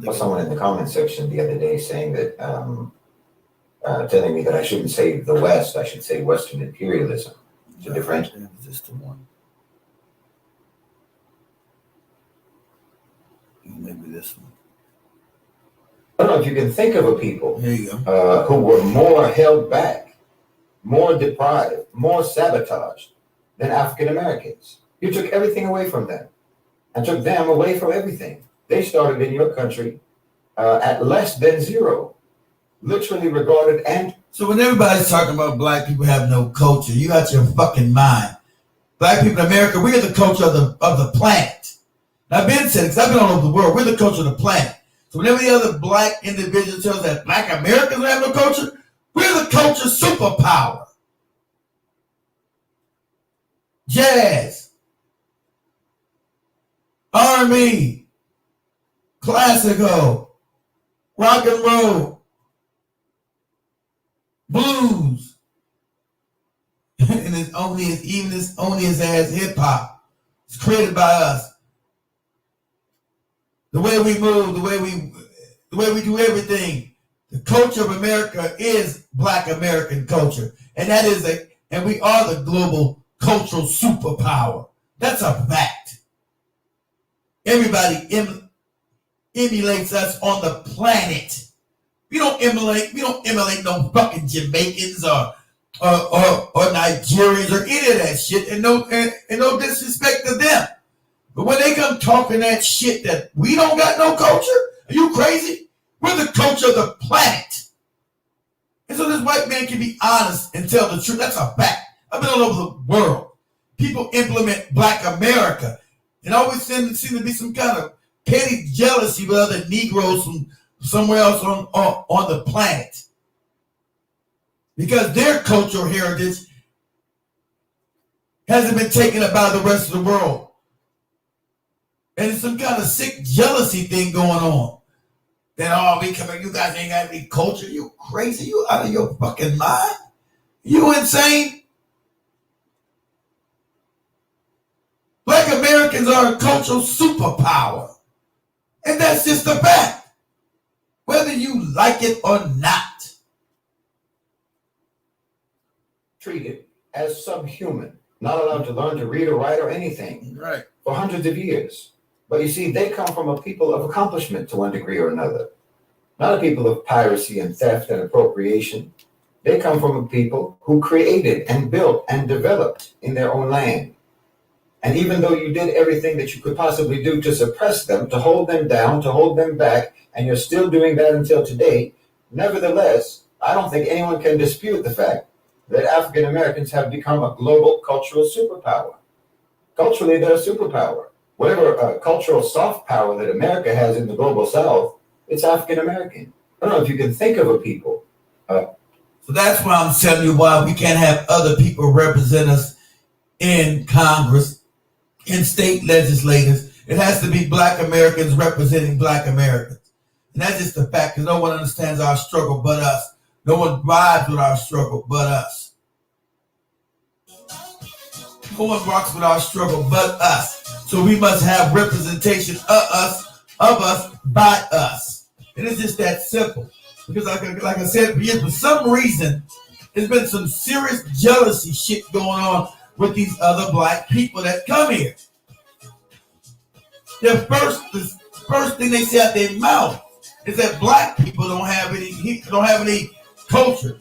Speaker 1: Well, someone in the comment section the other day saying that, telling me that I shouldn't say the West, I should say Western imperialism. It's a different.
Speaker 2: Just the one. Maybe this one.
Speaker 1: I don't know if you can think of a people
Speaker 2: There you go.
Speaker 1: who were more held back, more deprived, more sabotaged than African Americans. You took everything away from them and took them away from everything. They started in your country at less than zero, literally regarded and.
Speaker 2: So when everybody's talking about black people have no culture, you got your fucking mind. Black people in America, we are the culture of the planet. Now, I've been saying, because I've been all over the world, we're the culture of the planet. So whenever the other black individual tells that black Americans have no culture, we're the culture superpower. Jazz, R&B, classical, rock and roll, blues, and it's only as as hip hop. It's created by us. The way we move, the way we do everything. The culture of America is black American culture. And and we are the global cultural superpower. That's a fact. Everybody emulates us on the planet. We don't emulate no fucking Jamaicans or Nigerians or any of that shit, and no disrespect to them. But when they come talking that shit that we don't got no culture, are you crazy? We're the culture of the planet. And so this white man can be honest and tell the truth. That's a fact. I've been all over the world. People implement black America. And always seem to be some kind of petty jealousy with other Negroes from somewhere else on the planet. Because their cultural heritage hasn't been taken up by the rest of the world. And it's some kind of sick jealousy thing going on. That, we coming, you guys ain't got any culture. You crazy? You out of your fucking mind? You insane? Black Americans are a cultural superpower. And that's just a fact. Whether you like it or not.
Speaker 1: Treated as subhuman, not allowed to learn to read or write or anything.
Speaker 2: Right.
Speaker 1: For hundreds of years. But you see, they come from a people of accomplishment to one degree or another. Not a people of piracy and theft and appropriation. They come from a people who created and built and developed in their own land. And even though you did everything that you could possibly do to suppress them, to hold them down, to hold them back, and you're still doing that until today, nevertheless, I don't think anyone can dispute the fact that African Americans have become a global cultural superpower. Culturally, they're a superpower. Whatever cultural soft power that America has in the global South, it's African American. I don't know if you can think of a people.
Speaker 2: So that's why I'm telling you why we can't have other people represent us in Congress, in state legislators. It has to be black Americans representing black Americans. And that's just the fact, because no one understands our struggle but us. No one vibes with our struggle but us. No one rocks with our struggle but us. So we must have representation of us, by us. And it's just that simple. Because like I said, for some reason, there's been some serious jealousy shit going on with these other black people that come here. The first thing they say out their mouth is that black people don't have any culture.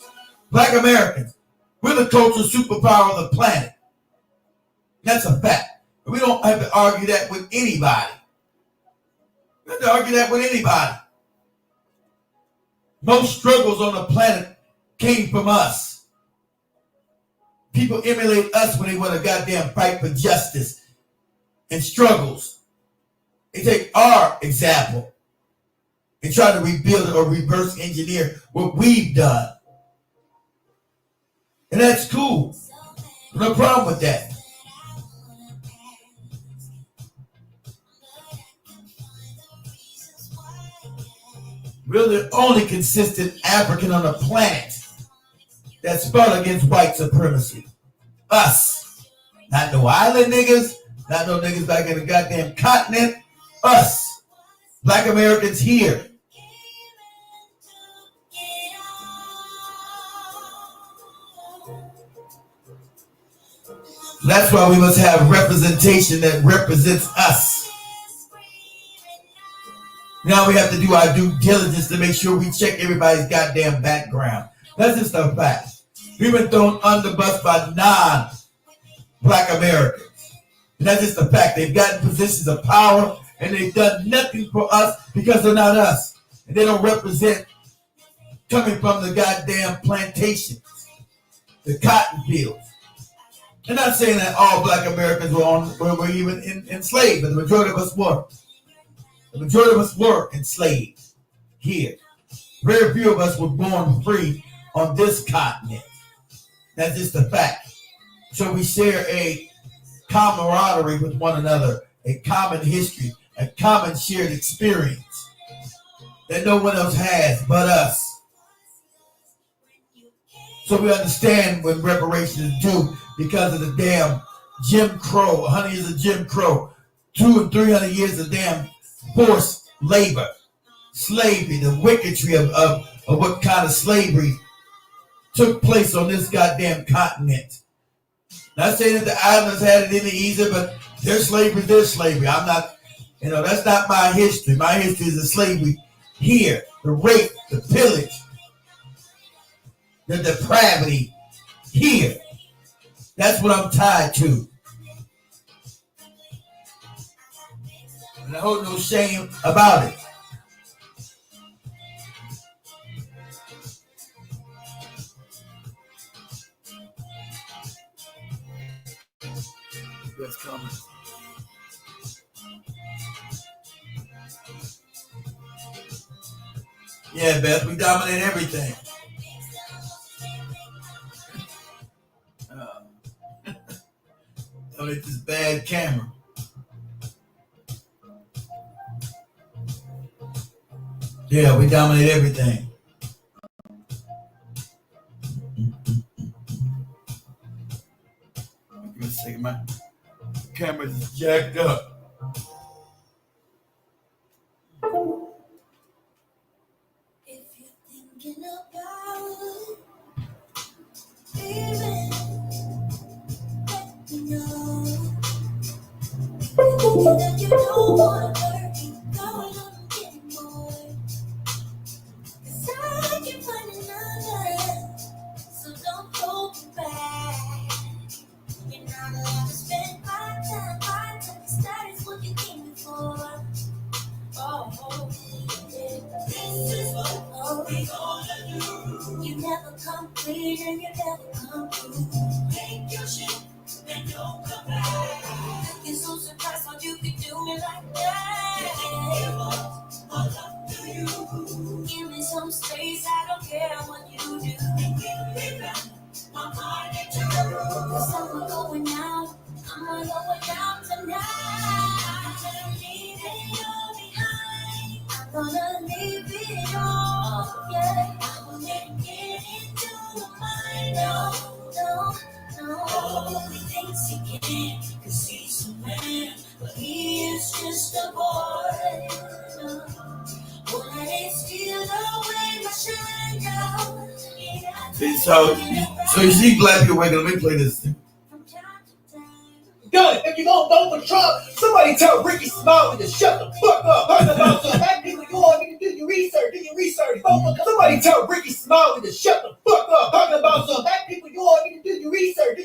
Speaker 2: Black Americans, we're the cultural superpower of the planet. That's a fact. We don't have to argue that with anybody. We have to argue that with anybody. Most struggles on the planet came from us. People emulate us when they want to goddamn fight for justice and struggles. They take our example and try to rebuild or reverse engineer what we've done. And that's cool. No problem with that. We're the only consistent African on the planet that's fought against white supremacy. Us. Not no island niggas, not no niggas back in the goddamn continent. Us.
Speaker 1: Black Americans here. That's why we must have representation that represents us. Now we have to do our due diligence to make sure we check everybody's goddamn background. That's just a fact. We've been thrown under the bus by non-Black Americans. And that's just a fact. They've gotten positions of power and they've done nothing for us because they're not us. And they don't represent coming from the goddamn plantations, the cotton fields. I'm not saying that all Black Americans were even enslaved, but the majority of us were. The majority of us were enslaved here. Very few of us were born free on this continent. That's just a fact. So we share a camaraderie with one another, a common history, a common shared experience that no one else has but us. So we understand when reparations is due because of the damn Jim Crow, 100 years of Jim Crow, 200 and 300 years of damn forced labor, slavery, the wickedry of what kind of slavery took place on this goddamn continent. Not saying that the islanders had it any easier, but their slavery. I'm not, that's not my history. My history is the slavery here, the rape, the pillage, the depravity here. That's what I'm tied to. And I hold no shame about it. That's coming. Yeah, Beth, we dominate everything. Don't hit this bad camera. Yeah, we dominate everything. Give me a second, my camera's jacked up.
Speaker 2: If you're thinking about leaving, let me know. That you don't want to hurt me, going on anymore. 'Cause I can find another, so don't hold me back. You're not allowed to spend my time. That is what you came me for. Oh, yeah. This is what we gonna do. You never complete and you never come through. Make your shit and don't come back. You're so surprised how you could do me like that. Give up my love to you. Give me some space, I don't care what you do. And give me back my heart and you. 'Cause I'm going out, I'm going out tonight. I'm leaving you behind. I'm gonna leave it all, yeah. I will never get into the mind, no. He thinks he can, 'cause he's a man, but he is just a boy. No. Won't let it steal away my shine, no. Yeah,
Speaker 1: See, so you see black people waking. Let me play this thing.
Speaker 2: from time to time.
Speaker 7: Done. If you gonna vote for Trump, somebody tell Ricky Smiley to shut the fuck up. Talking about some black people, you all need to do your research. Vote for somebody tell Ricky Smiley to shut the fuck up. Talking about some black people, you all need to do your research.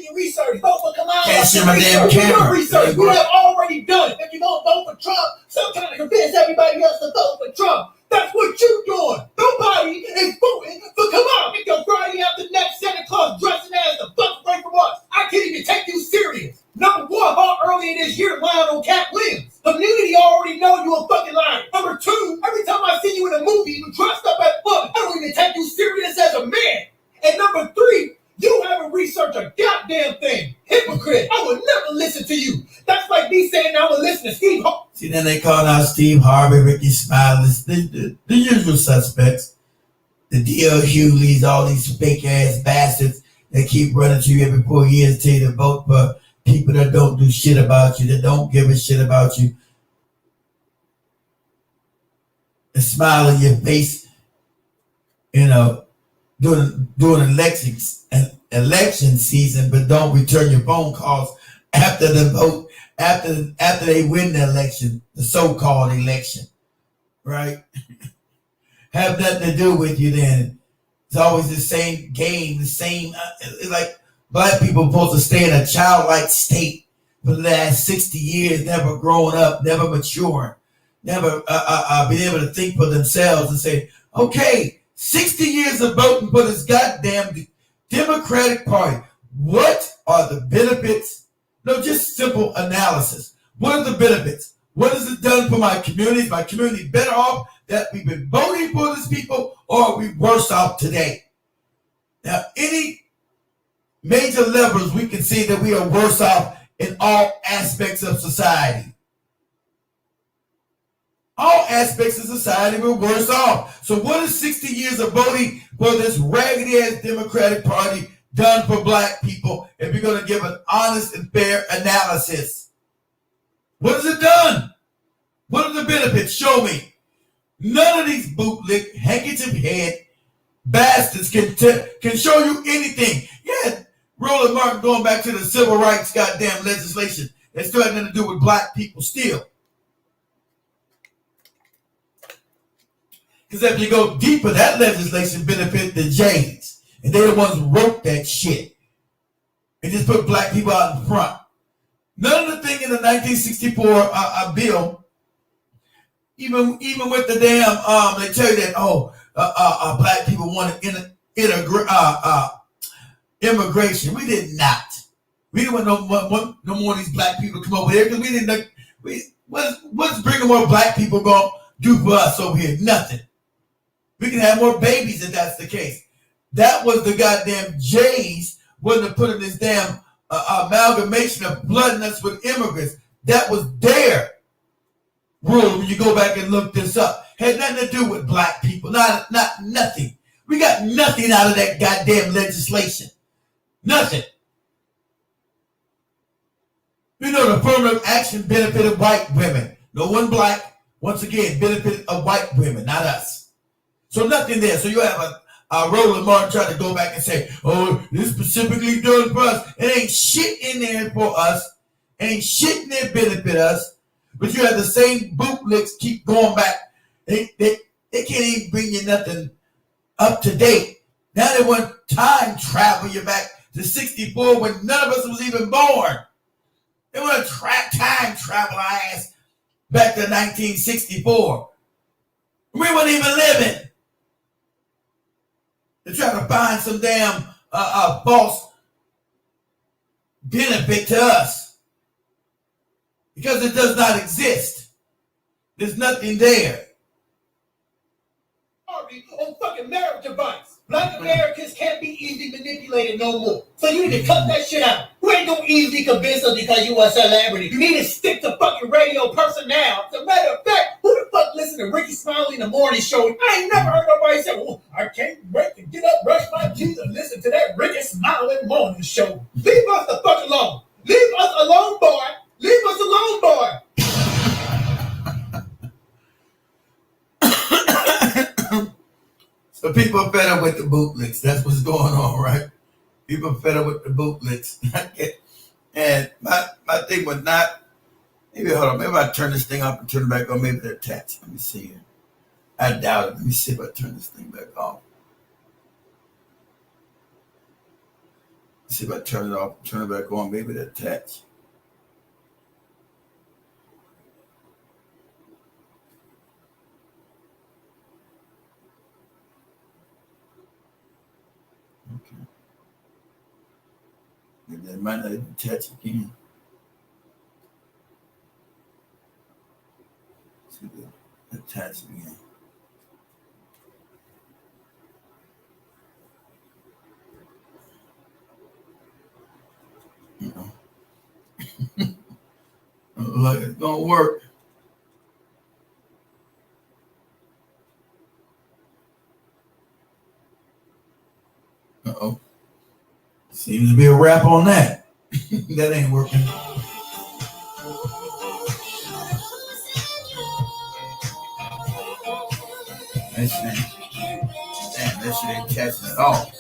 Speaker 7: Vote for Kamala.
Speaker 1: Can't share my damn camera.
Speaker 7: Research. We have already done it. If you gonna vote for Trump, stop trying to convince everybody else to vote for Trump. That's what you doing. Nobody is voting for Kamala. If you're Friday after next Santa Claus dressing as the fuck away from us, I can't even take you serious. Number one, how earlier this year lying on Cat Williams. Community already know you a fucking liar. Number two, every time I see you in a movie, you dressed up as fuck. I don't even take you serious as a man. And number three, you haven't researched a goddamn thing. Hypocrite. I would never listen to you. That's like me saying I would listen to Steve Harvey.
Speaker 1: See, then they call out Steve Harvey, Ricky Smiley, the usual suspects. The D.L. Hughley's, all these fake ass bastards that keep running to you every 4 years to tell you to vote for people that don't do shit about you, that don't give a shit about you. a smile on your face, during election season, but don't return your phone calls after the vote, after they win the election, the so-called election, right? Have nothing to do with you then. It's always the same game, the same. It's like black people are supposed to stay in a childlike state for the last 60 years, never growing up, never maturing, never being able to think for themselves and say, okay, 60 years of voting for this goddamn Democratic Party. What are the benefits? No, just simple analysis. What are the benefits? What has it done for my community? Is my community better off that we've been voting for these people, or are we worse off today? Now, any major levels, we can see that we are worse off in all aspects of society. All aspects of society, we're worse off. So what has 60 years of voting for this raggedy-ass Democratic Party done for black people if you're going to give an honest and fair analysis? What has it done? What are the benefits? Show me. None of these bootlick, handkerchief head bastards can show you anything. Yeah, Roland Martin going back to the civil rights goddamn legislation. That still had nothing to do with black people still. Because if you go deeper, that legislation benefited the Jays. And they're the ones who wrote that shit. And just put black people out in front. None of the thing in the 1964 bill, even with the damn, they tell you that, black people wanted immigration. We did not. We didn't want no more of these black people to come over here because we didn't know. What's bringing more black people going to do for us over here? Nothing. We can have more babies if that's the case. That was the goddamn Jays wouldn't have put in this damn amalgamation of flooding us with immigrants. That was their rule when you go back and look this up. Had nothing to do with black people. Not nothing. We got nothing out of that goddamn legislation. Nothing. You know, the affirmative action benefited white women. No one black, once again, benefited of white women, not us. So nothing there. So you have a Roland Martin trying to go back and say, oh, this specifically done for us. It ain't shit in there for us. Ain't shit in there benefit us. But you have the same bootlicks keep going back. They can't even bring you nothing up to date. Now they want time travel you back to 64 when none of us was even born. They want to time travel our ass back to 1964. We weren't even living. They're trying to find some damn false benefit to us. Because it does not exist. There's nothing there.
Speaker 7: On fucking marriage advice. Black Americans can't be easily manipulated no more. So you need to cut that shit out. You ain't gonna easily convince us because you a celebrity. You need to stick to fucking radio personnel. As a matter of fact, who the fuck listen to Ricky Smiley in the morning show? I ain't never heard nobody say, oh, I can't wait to get up, brush my teeth, and listen to that Ricky Smiley morning show. Leave us the fuck alone. Leave us alone, boy. Leave us alone, boy.
Speaker 1: So people are fed up with the bootlicks. That's what's going on, right? People are fed up with the bootlicks. And my thing was not, maybe hold on, maybe I turn this thing off and turn it back on. Maybe they're attached. Let me see here. I doubt it. Let me see if I turn this thing back off. Let's see if I turn it off, turn it back on. Maybe they're attached. Okay. Maybe they might not even attach again. See the attach again. Like it's gonna work. Uh-oh. Seems to be a wrap on that. That ain't working. Damn, that shit ain't catching at all.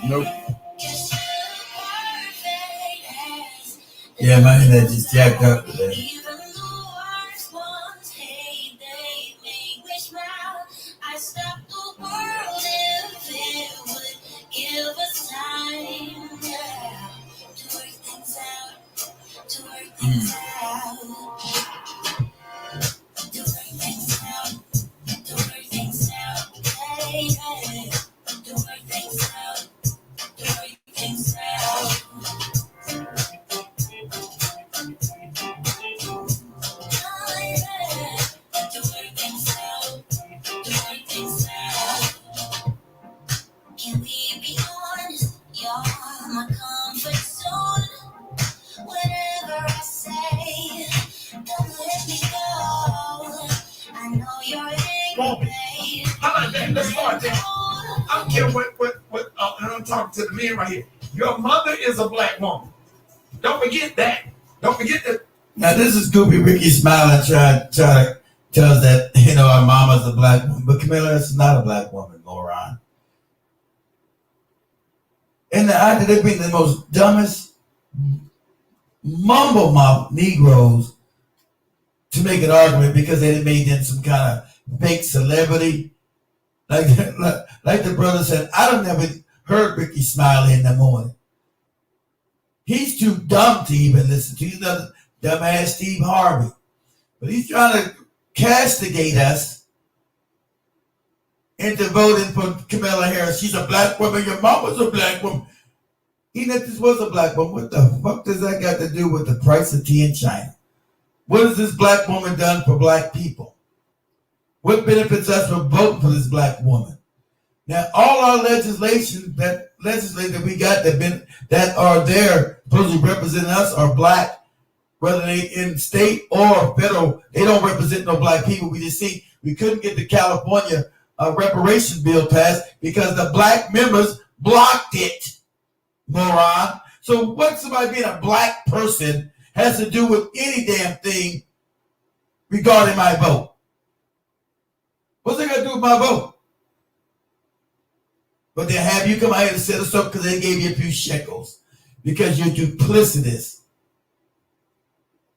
Speaker 1: Nope. Yeah, my internet just jacked up today.
Speaker 2: Can we be honest? You're my comfort zone. Whatever I say, don't let me go. I know you're angry.
Speaker 7: How about that? Let's start there. I don't care what and I'm talking to the men right here. Your mother is a black woman. Don't forget that. Don't forget that.
Speaker 1: Now this is Goopy Ricky smiling, trying to tell us that, you know, our mama's a black woman. But Kamala is not a black woman, moron. And I think they've been the most dumbest mumble mouth Negroes to make an argument because they made them some kind of fake celebrity. Like the brother said, I don't never heard Ricky smile in the morning. He's too dumb to even listen to. He's another dumbass Steve Harvey. But he's trying to castigate us into voting for Kamala Harris. She's a black woman. Your mama's a black woman. Even if this was a black woman, what the fuck does that got to do with the price of tea in China? What has this black woman done for black people? What benefits us from voting for this black woman? Now, all our legislation that we got that are there supposed to represent us are black, whether they in state or federal. They don't represent no black people. We just see we couldn't get the California reparations bill passed because the black members blocked it. Moron. So what somebody being a black person has to do with any damn thing regarding my vote? What's it got to do with my vote? But they have you come out here and set us up because they gave you a few shekels because you're duplicitous.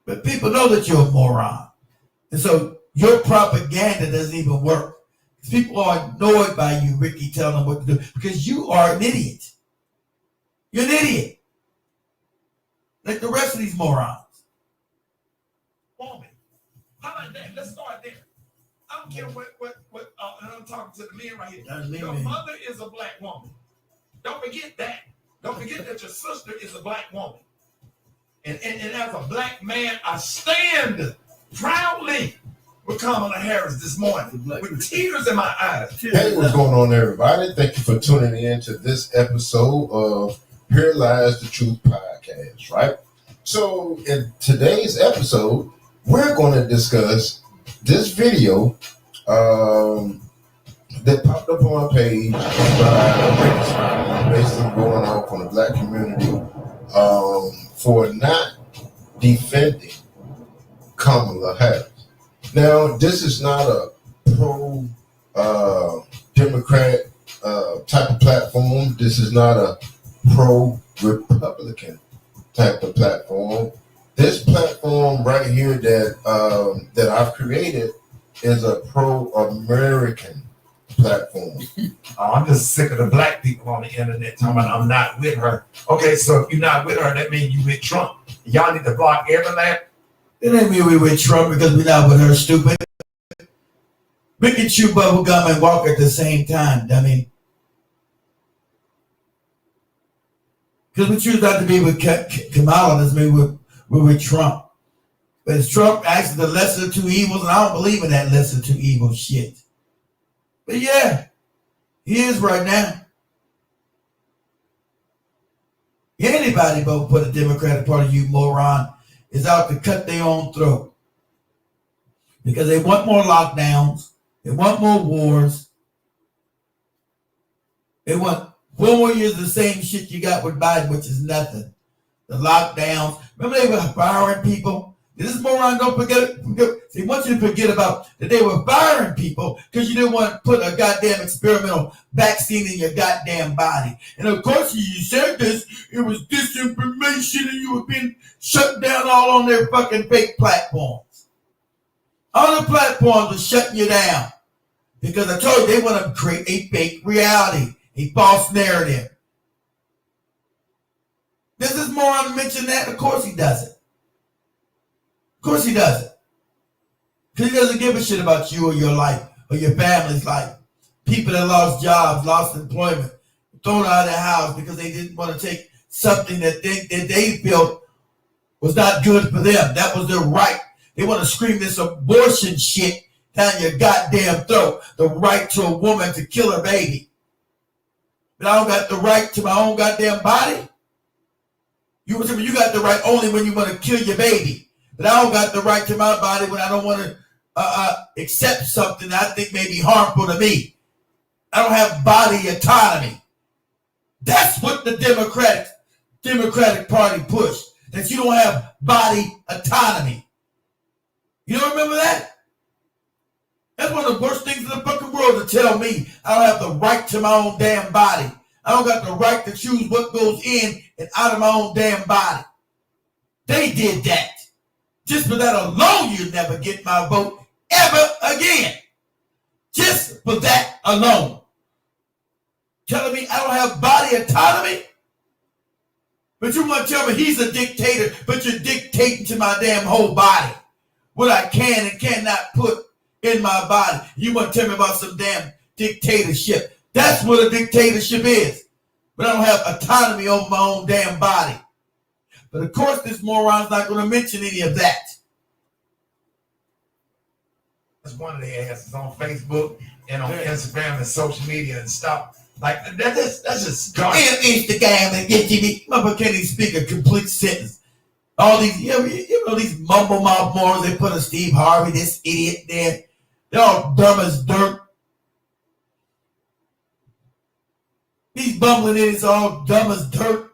Speaker 1: But people know that you're a moron. And so your propaganda doesn't even work. People are annoyed by you, Ricky, telling them what to do because you are an idiot. You're an idiot. Like the rest of these morons.
Speaker 7: Woman. How about that? Let's start there. I don't care what and I'm talking to the men right here. Your mother is a black woman. Don't forget that. Don't forget that your sister is a black woman. And as a black man, I stand proudly with Kamala Harris this morning with tears in my eyes.
Speaker 8: Hey, what's going on, everybody? Thank you for tuning in to this episode of Here Lies the Truth podcast, right? So in today's episode, we're going to discuss this video that popped up on my page by basically going off on the black community for not defending Kamala Harris. Now, this is not a pro-Democrat type of platform. This is not a pro-Republican type of platform. This platform right here that I've created is a pro-American platform.
Speaker 7: I'm just sick of the black people on the internet talking about I'm not with her. Okay, so if you're not with her, that means you with Trump. Y'all need to block every last.
Speaker 1: It ain't mean we with Trump because we're not with her, stupid. We can chew bubble gum and walk at the same time, dummy. Because we choose not to be with Kamala doesn't mean we're with Trump. But it's Trump actually the lesser of two evils, and I don't believe in that lesser of two evil shit. But yeah, he is right now. Anybody vote for the Democratic Party, you moron, is out to cut their own throat. Because they want more lockdowns. They want more wars. They want 4 more years of the same shit you got with Biden, which is nothing. the lockdowns. Remember they were firing people? This moron don't forget. They want you to forget about that they were firing people because you didn't want to put a goddamn experimental vaccine in your goddamn body. And of course, you said this, it was disinformation and you were being shut down all on their fucking fake platforms. All the platforms are shutting you down because I told you they want to create a fake reality, a false narrative. Does this moron mention that? Of course he doesn't. Of course he doesn't. Because he doesn't give a shit about you or your life or your family's life. People that lost jobs, lost employment, thrown out of their house because they didn't want to take something that they felt was not good for them. That was their right. They want to scream this abortion shit down your goddamn throat. The right to a woman to kill her baby. But I don't got the right to my own goddamn body. You got the right only when you want to kill your baby. But I don't got the right to my body when I don't want to accept something that I think may be harmful to me. I don't have body autonomy. That's what the Democratic Party pushed. That you don't have body autonomy. You don't remember that? That's one of the worst things in the fucking world to tell me I don't have the right to my own damn body. I don't got the right to choose what goes in and out of my own damn body. They did that. Just for that alone, you'll never get my vote ever again. Just for that alone. Telling me I don't have body autonomy? But you want to tell me he's a dictator, but you're dictating to my damn whole body. What I can and cannot put in my body. You want to tell me about some damn dictatorship. That's what a dictatorship is. But I don't have autonomy over my own damn body. But of course, this moron's not going to mention any of that.
Speaker 9: That's one of their asses on Facebook and on Instagram and social media and stuff. Like, that's just garbage.
Speaker 1: Instagram and get TV. Motherfucker can't even speak a complete sentence. All these, you know these mumble mouth morons, they put a Steve Harvey, this idiot there. They're all dumb as dirt. These bumbling idiots are all dumb as dirt.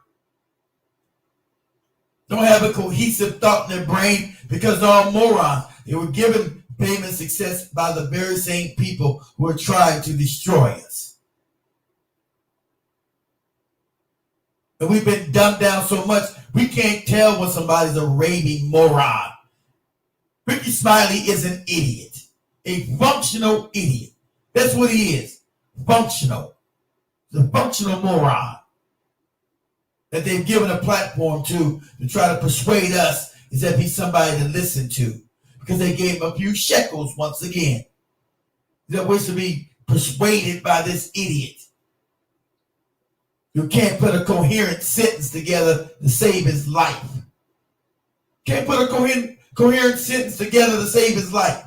Speaker 1: Don't have a cohesive thought in their brain because they're all morons. They were given fame and success by the very same people who are trying to destroy us. And we've been dumbed down so much, we can't tell when somebody's a raving moron. Ricky Smiley is an idiot. A functional idiot. That's what he is. Functional. He's a functional moron that they've given a platform to try to persuade us as if he's somebody to listen to. Because they gave him a few shekels once again. That was to be persuaded by this idiot. You can't put a coherent sentence together to save his life. Can't put a coherent sentence together to save his life.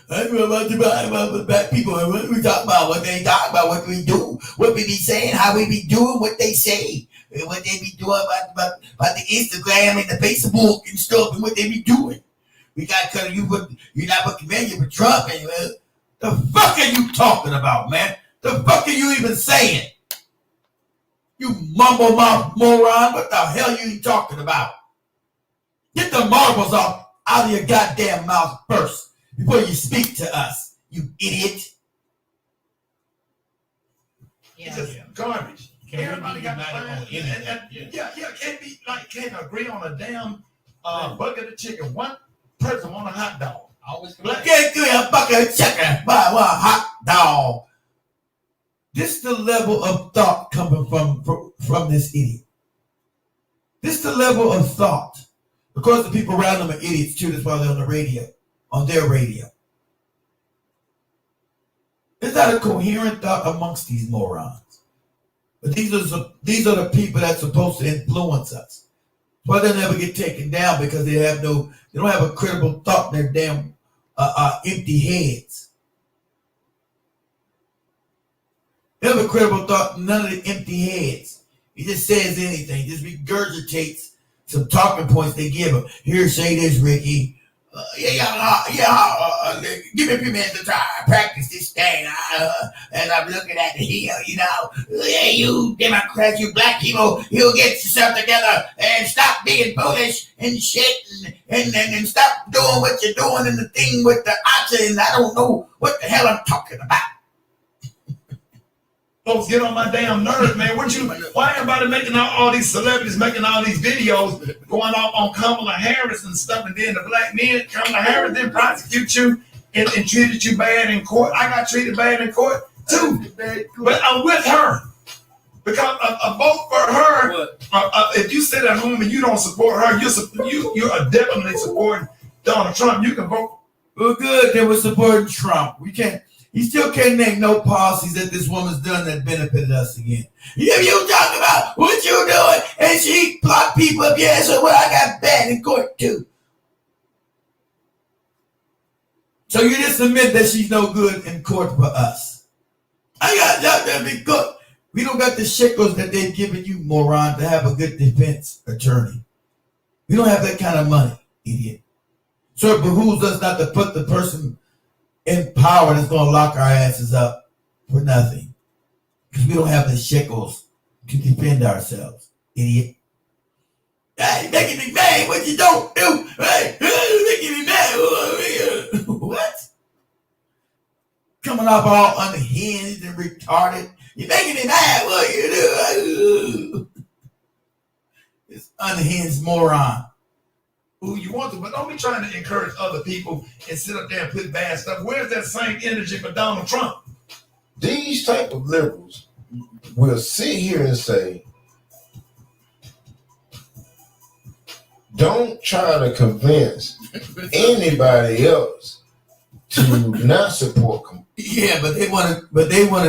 Speaker 1: I know about black people. We talk about what they talk about, what we do, what we be saying, how we be doing what they say, what they be doing about the Instagram and the Facebook and stuff, and what they be doing. We got to cut you're not a commander for Trump. And, the fuck are you talking about, man? The fuck are you even saying? You mumble mouth moron. What the hell are you talking about? Get the marbles out of your goddamn mouth first before you speak to us, you idiot.
Speaker 9: It's just garbage. Everybody got to find can't agree on a damn bucket of chicken. One person want a hot dog.
Speaker 1: Can't give me a bucket of chicken. Buy one hot dog. This is the level of thought coming from this idiot. This is the level of thought. Of course, the people around them are idiots too. That's why they're on the radio, on their radio. There's not a coherent thought amongst these morons. But these are the people that's supposed to influence us. Why they'll never get taken down because they don't have a critical thought in their damn empty heads. They have a critical thought in none of the empty heads. He just says anything, just regurgitates some talking points they give him. Here, say this, Ricky.
Speaker 7: Give me a few minutes to try to practice this thing. As I'm looking at the hill, yeah, you Democrats, you black people, you get yourself together and stop being bullish and shit, and stop doing what you're doing and the thing with the oxen. And I don't know what the hell I'm talking about.
Speaker 9: Folks get on my damn nerves, man. Why everybody making all these celebrities making all these videos going off on Kamala Harris and stuff, and then the black men, Kamala Harris didn't prosecute you and treated you bad in court. I got treated bad in court too, but I'm with her because a vote for her. If you sit at home and you don't support her, you are definitely supporting Donald Trump. You can vote.
Speaker 1: Well, good. They were supporting Trump. He still can't make no policies that this woman's done that benefited us again. You talk about what you doing, and she blocked people up. Yeah, so I got bad in court too. So you just admit that she's no good in court for us. I got nothing in court. We don't got the shekels that they've given you, moron, to have a good defense attorney. We don't have that kind of money, idiot. So it behooves us not to put the person in power that's going to lock our asses up for nothing. Because we don't have the shekels to defend ourselves, idiot. Hey, making me mad what you don't do. Hey, making me mad. What? Coming off all unhinged and retarded. You're making me mad what you do. This unhinged moron.
Speaker 9: Who you want to, but don't be trying to encourage other people and sit up there and put bad stuff. Where's that same energy for Donald Trump?
Speaker 8: These type of liberals will sit here and say, don't try to convince anybody else to not support them.
Speaker 1: Yeah, but they want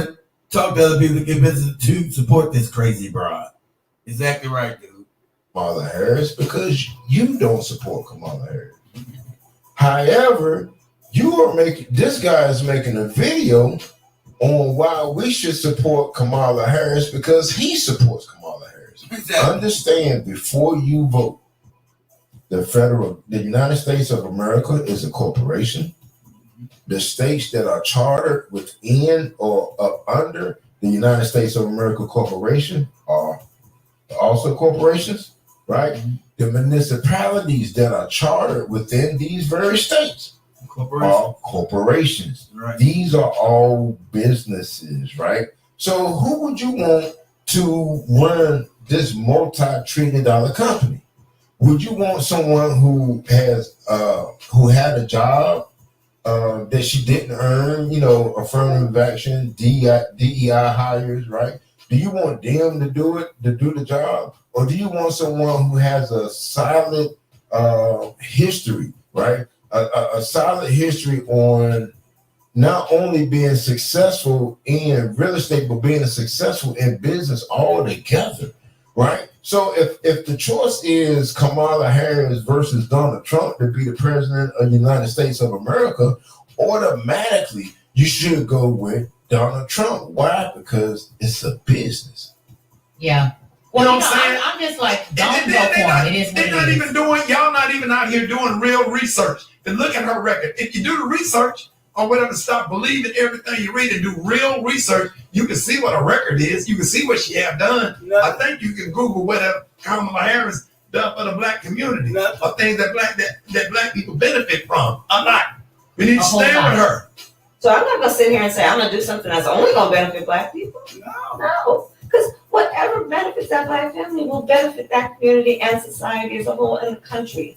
Speaker 1: to talk to other people to convince them to support this crazy broad. Exactly right, dude.
Speaker 8: Kamala Harris, because you don't support Kamala Harris. However, this guy is making a video on why we should support Kamala Harris because he supports Kamala Harris. Exactly. Understand, before you vote, the United States of America is a corporation. The states that are chartered within or up under the United States of America Corporation are also corporations. Right? The municipalities that are chartered within these very states are corporations.
Speaker 1: Right.
Speaker 8: These are all businesses, right? So who would you want to run this multi-trillion-dollar company? Would you want someone who had a job that she didn't earn, affirmative action, DEI hires, right? Do you want them to do the job? Or do you want someone who has a solid history, right? A solid history on not only being successful in real estate, but being successful in business altogether, right? So if the choice is Kamala Harris versus Donald Trump to be the president of the United States of America, automatically you should go with Donald Trump. Why? Because it's a business.
Speaker 3: Yeah.
Speaker 9: Well, you know what I'm saying?
Speaker 3: I'm just like, don't go for it. It is what it is.
Speaker 9: Y'all not even out here doing real research. And look at her record. If you do the research or whatever, stop believing everything you read and do real research, you can see what her record is. You can see what she have done. Yeah. I think you can Google whatever Kamala Harris done for the black community, or things that black people benefit from. I'm not. We need to stand with her.
Speaker 2: So I'm not going to sit here and say I'm going to do something that's only going to benefit black people. No. Because whatever benefits that black family will benefit that community and society as a whole and the country.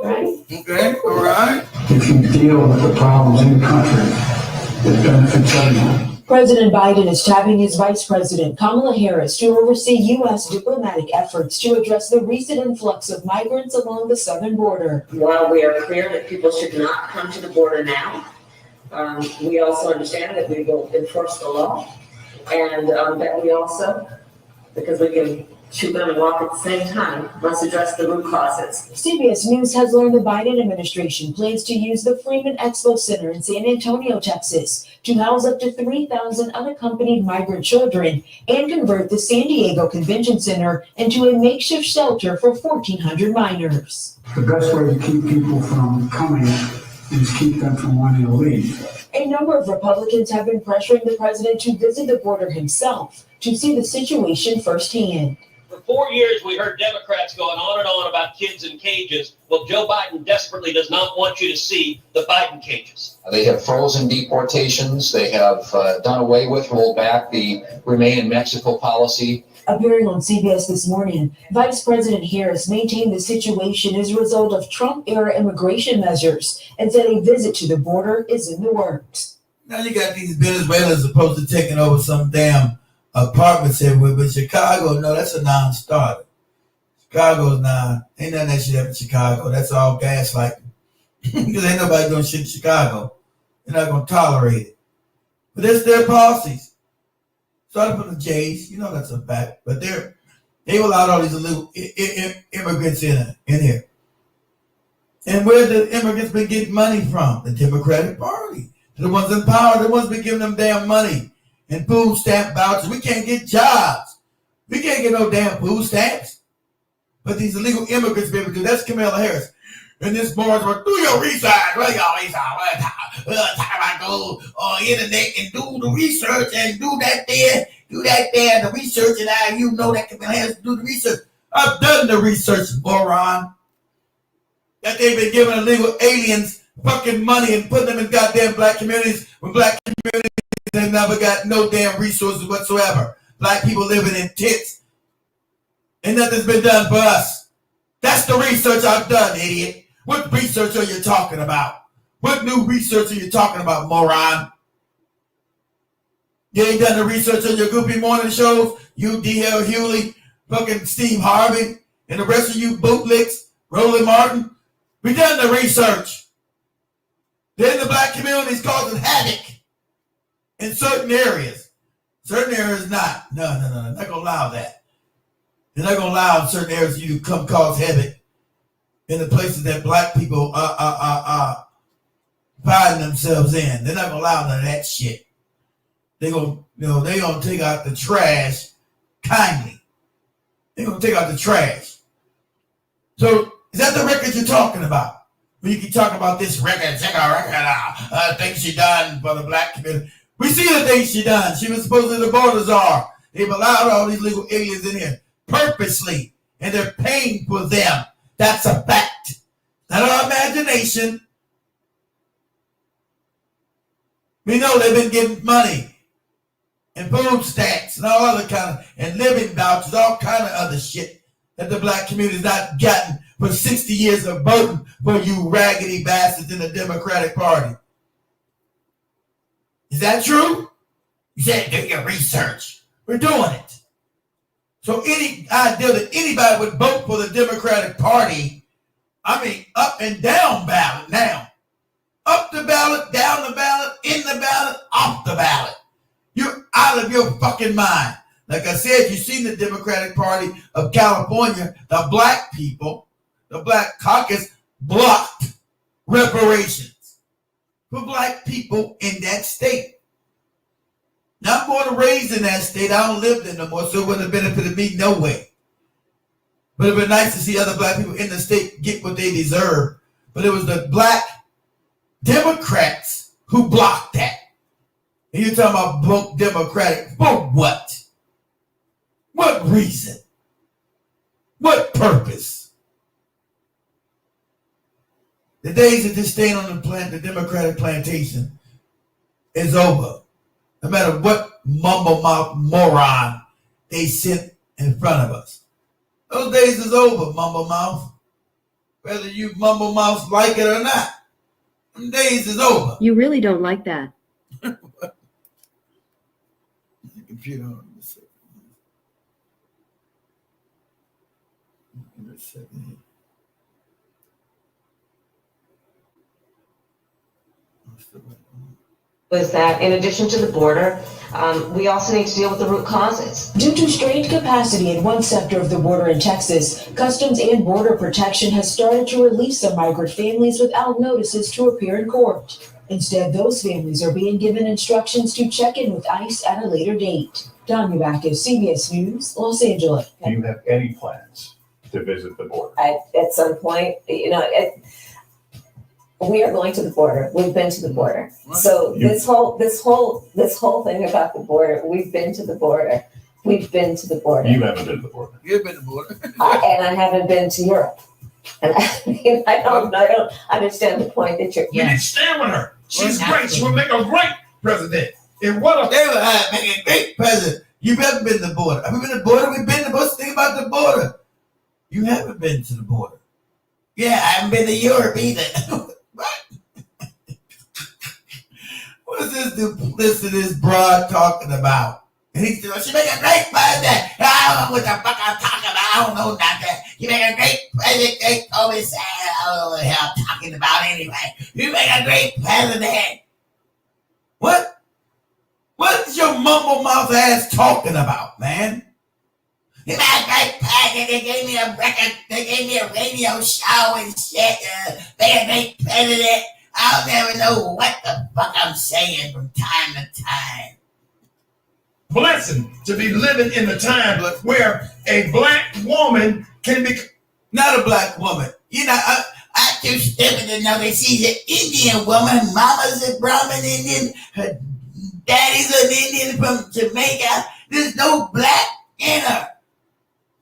Speaker 2: Right?
Speaker 1: Okay, all right.
Speaker 10: If you deal with the problems in the country, it benefits everyone.
Speaker 11: President Biden is tapping his Vice President Kamala Harris to oversee U.S. diplomatic efforts to address the recent influx of migrants along the southern border.
Speaker 12: While we are clear that people should not come to the border now, we also understand that we will enforce the law, and that we also because we can chew gum and walk at the same time. Let's address the root causes.
Speaker 11: CBS News has learned the Biden administration plans to use the Freeman Expo Center in San Antonio, Texas, to house up to 3,000 unaccompanied migrant children and convert the San Diego Convention Center into a makeshift shelter for 1,400 minors.
Speaker 10: The best way to keep people from coming is keep them from wanting to leave.
Speaker 11: A number of Republicans have been pressuring the president to visit the border himself to see the situation firsthand.
Speaker 13: For 4 years, we heard Democrats going on and on about kids in cages. Well, Joe Biden desperately does not want you to see the Biden cages.
Speaker 14: They have frozen deportations. They have done away with, rolled back the Remain in Mexico policy.
Speaker 11: Appearing on CBS this morning, Vice President Harris maintained the situation is a result of Trump-era immigration measures and said a visit to the border is in the works.
Speaker 1: Now you got these Venezuelans supposed to taking over some damn apartments everywhere, but Chicago, no, that's a non-starter. Chicago's ain't nothing that shit up in Chicago. That's all gaslighting. Because ain't nobody doing shit in Chicago. They're not going to tolerate it. But it's their policies. Starting from the Jays, you know that's a fact. But they've allowed all these little immigrants in here. And where the immigrants been getting money from? The Democratic Party. The ones in power, the ones been giving them damn money and food stamp vouchers. We can't get jobs. We can't get no damn food stamps. But these illegal immigrants be able to do. That's Kamala Harris. And this board's going, do your research. What y'all research? Time I go on internet and do the research and do that there, the research, and now you know that Kamala Harris do the research. I've done the research, moron. That they've been giving illegal aliens fucking money and putting them in goddamn black communities when black communities have never got no damn resources whatsoever. Black people living in tents. And nothing's been done for us. That's the research I've done, idiot. What research are you talking about? What new research are you talking about, moron? You ain't done the research on your goofy morning shows? You, D.L. Hewley, fucking Steve Harvey, and the rest of you Bootlicks, Roland Martin. We done the research. Then the black community is causing havoc in certain areas. Certain areas not. No. They're not going to allow that. They're not going to allow in certain areas you to come cause havoc in the places that black people are finding themselves in. They're not going to allow none of that shit. They're going to take out the trash kindly. They're going to take out the trash. So is that the record you're talking about? When you keep talking about this record, check our record out, things she done for the black community. We see the things she done. She was supposedly the border czar. They've allowed all these legal aliens in here purposely, and they're paying for them. That's a fact. Not our imagination. We know they've been getting money and food stamps and all other kind of, and living vouchers, all kind of other shit that the black community's not gotten for 60 years of voting for you raggedy bastards in the Democratic Party. Is that true? You said do your research. We're doing it. So any idea that anybody would vote for the Democratic Party, I mean up and down ballot now. Up the ballot, down the ballot, in the ballot, off the ballot. You're out of your fucking mind. Like I said, you've seen the Democratic Party of California, the black people, the black caucus blocked reparations for black people in that state. Not born and raised in that state. I don't live there no more, so it wouldn't have benefited me no way. But it'd been nice to see other black people in the state get what they deserve. But it was the black Democrats who blocked that. And you're talking about vote Democratic for what? What reason? What purpose? The days of just staying on the Democratic plantation is over. No matter what mumble mouth moron they sit in front of us. Those days is over, mumble mouth. Whether you mumble mouths like it or not. Them days is over.
Speaker 15: You really don't like that.
Speaker 1: The computer on.
Speaker 12: was that in addition to the border, we also need to deal with the root causes.
Speaker 11: Due to strained capacity in one sector of the border in Texas, Customs and Border Protection has started to release some migrant families without notices to appear in court. Instead, those families are being given instructions to check in with ICE at a later date. Tanya Backus, CBS News, Los Angeles.
Speaker 15: Do you have any plans to visit the border?
Speaker 12: At some point, we are going to the border. We've been to the border. So this whole thing about the border, we've been to the border. We've been to the border.
Speaker 15: You haven't been to the border.
Speaker 9: You've been to the border.
Speaker 12: And I haven't been to Europe. And I don't understand the point that you're.
Speaker 9: You need to stand with her. She's great. She will make a great president. And what a
Speaker 16: they will make a great president. You've never been to the border. Have we been to the border? We've been to the border. Think about the border. You haven't been to the border. Yeah, I haven't been to Europe either. What is this duplicitous broad talking about? And he said, she make a great president. I don't know what the fuck I'm talking about. I don't know nothing. You make a great president. They told me, I don't know what the hell I'm talking about anyway. You make a great president. What? What is your mumble mouth ass talking about, man? You make a great president. They gave me a record. They gave me a radio show and shit. Make a great president. I'll never know what the fuck I'm saying from time to time.
Speaker 9: blessing to be living in the time where a black woman can be.
Speaker 16: Not a black woman. You know, I too stupid to know that she's an Indian woman. Mama's a Brahmin Indian. Her daddy's an Indian from Jamaica. There's no black in her.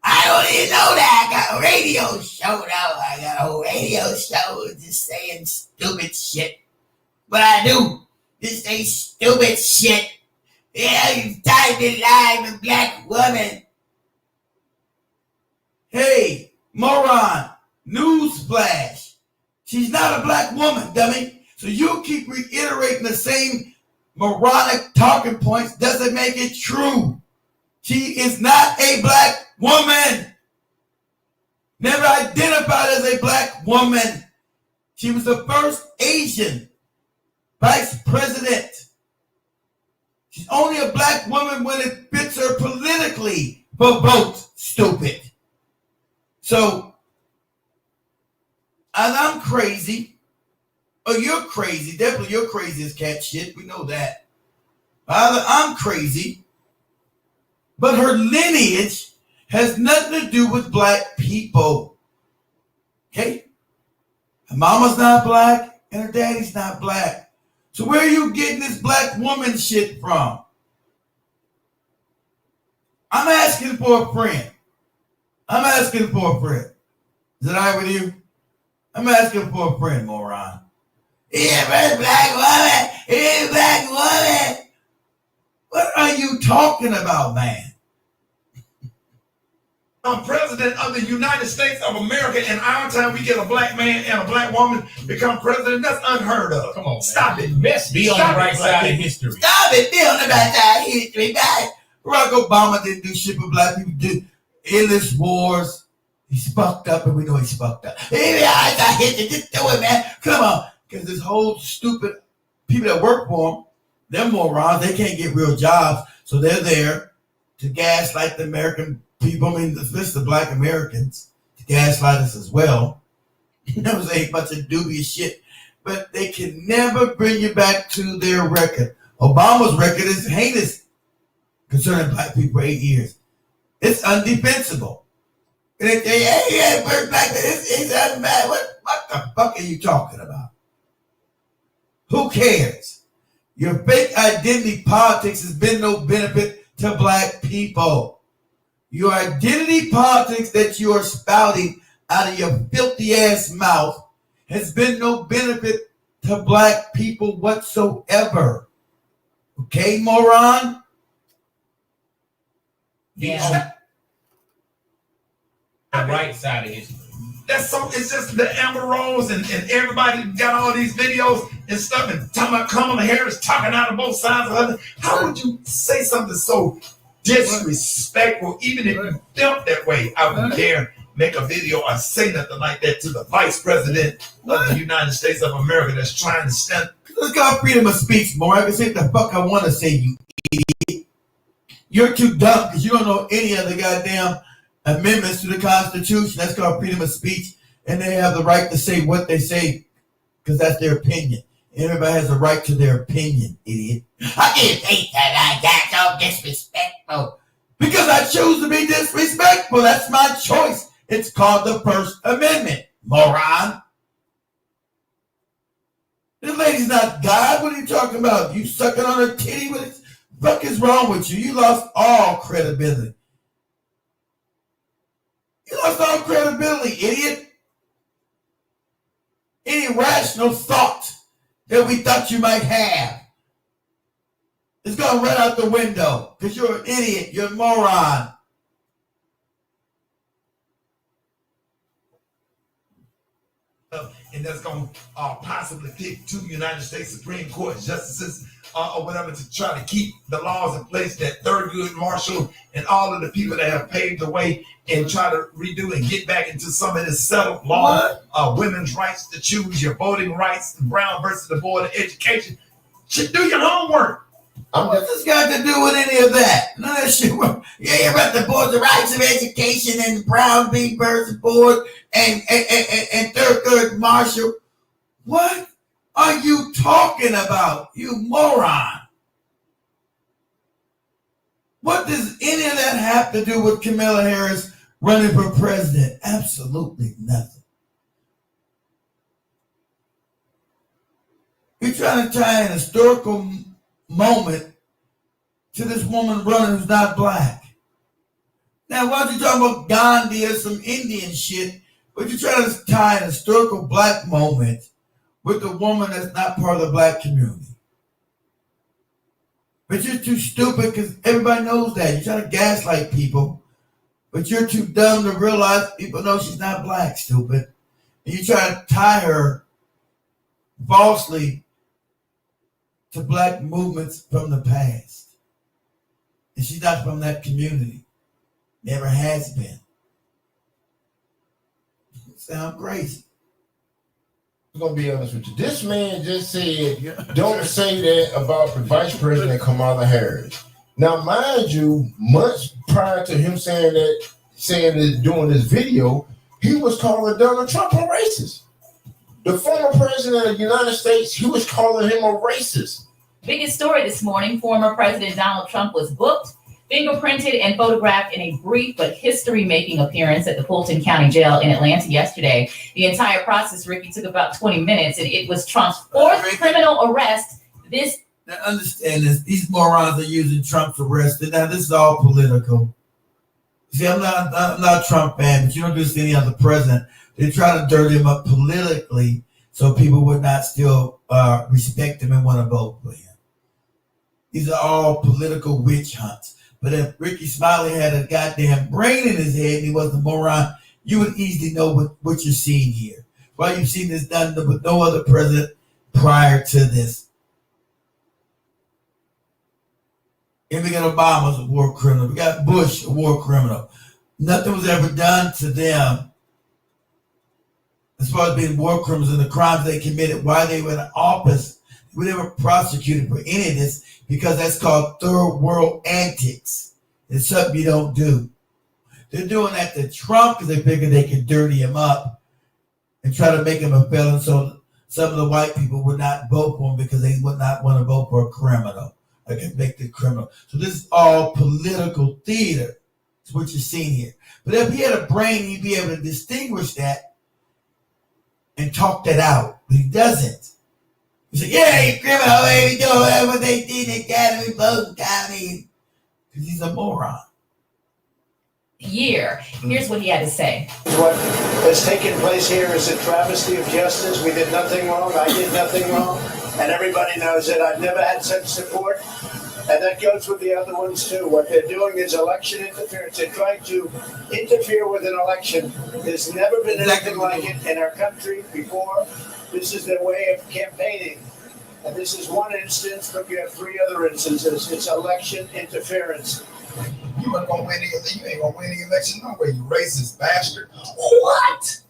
Speaker 16: I don't even know that. I got a radio show now. I got a whole radio show just saying stupid shit. But I do. Just say stupid shit. Yeah, you typed it live, a black woman. Hey, moron. Newsflash. She's not a black woman, dummy. So you keep reiterating the same moronic talking points doesn't make it true. She is not a black woman. Never identified as a black woman. She was the first Asian vice president. She's only a black woman when it fits her politically for votes, stupid. So, and I'm crazy. Oh, you're crazy. Definitely you're crazy as cat shit. We know that. Either I'm crazy, but her lineage has nothing to do with black people. Okay? Her mama's not black and her daddy's not black. So where are you getting this black woman shit from? I'm asking for a friend. I'm asking for a friend. Is it all right with you? I'm asking for a friend, moron. Yeah, but black woman. Yeah, black woman. What are you talking about, man?
Speaker 9: I'm president of the United States of America. In our time, we get a black man and a black woman become president. That's unheard of.
Speaker 17: Come on,
Speaker 9: stop it.
Speaker 17: Be on the right side of history.
Speaker 16: Stop it. Be on the right side of history, guys. Barack Obama didn't do shit for black people. Did endless wars. He's fucked up, and we know he's fucked up. Hey, I hit you. Just do it, man. Come on. Because this whole stupid people that work for him, they're morons. They can't get real jobs. So they're there to gaslight the American people. I mean, especially the black Americans, to gaslight us as well. That was a bunch of dubious shit. But they can never bring you back to their record. Obama's record is heinous concerning black people for 8 years. It's undefensible. And they say, hey, black, it's unbad. What the fuck are you talking about? Who cares? Your fake identity politics has been no benefit to black people. Your identity politics that you are spouting out of your filthy ass mouth has been no benefit to black people whatsoever. Okay, moron?
Speaker 17: Yeah. The right side of history.
Speaker 9: That's so. It's just the Amber Rose and everybody got all these videos and stuff and talking about Kamala Harris talking out of both sides of her. How would you say something so disrespectful? Even if you felt that way, I wouldn't dare make a video or say nothing like that to the vice president of the United States of America that's trying to
Speaker 16: Let's go freedom of speech, more. I can say what the fuck I want to say, you idiot. You're too dumb because you don't know any of the goddamn amendments to the Constitution. That's called freedom of speech. And they have the right to say what they say because that's their opinion. Everybody has a right to their opinion, idiot. I can't take that. That's so disrespectful. Because I choose to be disrespectful. That's my choice. It's called the First Amendment, moron. This lady's not God. What are you talking about? You sucking on her titty? What the fuck is wrong with you? You lost all credibility. You lost all credibility, idiot. Any rational thought that we thought you might have is going right out the window because you're an idiot. You're a moron.
Speaker 9: And that's going to possibly pick 2 United States Supreme Court justices or whatever to try to keep the laws in place that Thurgood Marshall and all of the people that have paved the way and try to redo and get back into some of this settled law, women's rights to choose, your voting rights, Brown versus the Board of Education. Should do your homework.
Speaker 16: What's this got to do with any of that? None of that shit. Yeah, about the Board of Rights of Education and Brown v. versus Board and Thurgood Marshall. What are you talking about, you moron? What does any of that have to do with Kamala Harris running for president? Absolutely nothing. You're trying to tie an historical moment to this woman running who's not black. Now, why don't you talk about Gandhi or some Indian shit, but you're trying to tie an historical black moment with a woman that's not part of the black community. But you're too stupid because everybody knows that. You're trying to gaslight people, but you're too dumb to realize people know she's not black, stupid. And you try to tie her falsely to black movements from the past. And she's not from that community. Never has been. You sound crazy.
Speaker 8: I'm going to be honest with you. This man just said, don't say that about the Vice President Kamala Harris. Now, mind you, months prior to him saying that doing this video, he was calling Donald Trump a racist. The former president of the United States, he was calling him a racist.
Speaker 3: Biggest story this morning, former President Donald Trump was booked, fingerprinted, and photographed in a brief but history-making appearance at the Fulton County Jail in Atlanta yesterday. The entire process, Ricky, took about 20 minutes, and it was Trump's 4th criminal arrest.
Speaker 16: Now understand this. These morons are using Trump's arrest. Now, this is all political. See, I'm not a Trump fan, but you don't do this to any other president. They try to dirt him up politically so people would not still respect him and want to vote for him. These are all political witch hunts. But if Ricky Smiley had a goddamn brain in his head and he wasn't a moron, you would easily know what you're seeing here. Well, you've seen this done with no other president prior to this. And we got Obama's a war criminal. We got Bush, a war criminal. Nothing was ever done to them as far as being war criminals and the crimes they committed while they were in office. We never prosecuted for any of this because that's called third world antics. It's something you don't do. They're doing that to Trump because they figure they can dirty him up and try to make him a felon so some of the white people would not vote for him because they would not want to vote for a criminal, a convicted criminal. So this is all political theater. That's what you're seeing here. But if he had a brain, he'd be able to distinguish that and talk that out. But he doesn't. He's like, yeah, you criminal, baby, do whatever they did in Academy, Fulton County. Because he's a moron.
Speaker 3: Here's what he had to say.
Speaker 18: What has taken place here is a travesty of justice. We did nothing wrong. I did nothing wrong. And everybody knows it. I've never had such support. And that goes with the other ones, too. What they're doing is election interference. They're trying to interfere with an election. There's never been anything like it in our country before. This is their way of campaigning. And this is one instance, but you have 3 other instances. It's election interference.
Speaker 9: You ain't gonna win the election no way, you racist bastard. What?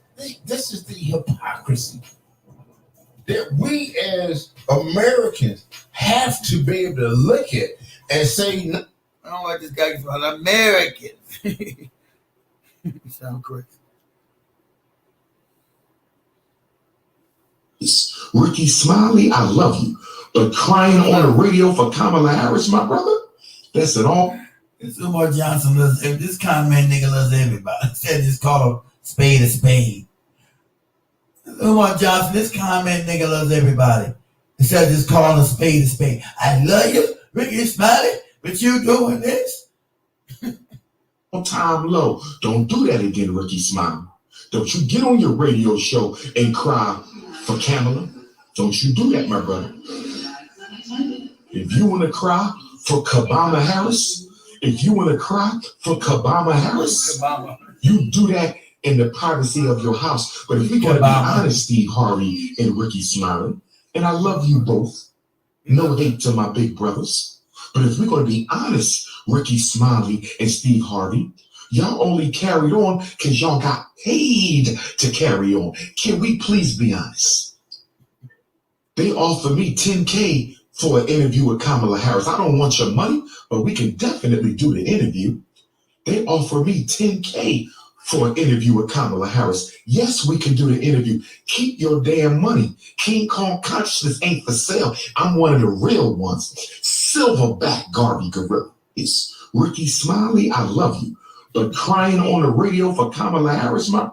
Speaker 17: This is the hypocrisy.
Speaker 8: that we as Americans have to be able to look at and say,
Speaker 16: I don't like this guy called Americans. You sound crazy.
Speaker 2: Ricky Smiley, I love you. But crying on the radio for Kamala Harris, my brother, that's it all.
Speaker 16: Umar Johnson loves this comment nigga loves everybody. Said just call a spade a spade. Umar Johnson, this comment nigga loves everybody. Instead of just calling a spade a spade. I love you, Ricky Smiley, but you doing this?
Speaker 2: Time low. Don't do that again, Ricky Smiley. Don't you get on your radio show and cry for Kamala. Don't you do that, my brother. If you want to cry for Kamala Harris, you do that in the privacy of your house. But if we got to be honest, Steve Harvey and Ricky Smiley, and I love you both, no hate to my big brothers, but if we're going to be honest, Ricky Smiley and Steve Harvey, y'all only carried on because y'all got paid to carry on. Can we please be honest? They offered me $10K for an interview with Kamala Harris. I don't want your money, but we can definitely do the interview. They offered me $10K for an interview with Kamala Harris. Yes, we can do the interview. Keep your damn money. King Kong consciousness ain't for sale. I'm one of the real ones. Silverback Garvey Gorilla. It's Ricky Smiley, I love you. But crying on the radio for Kamala Harris, my...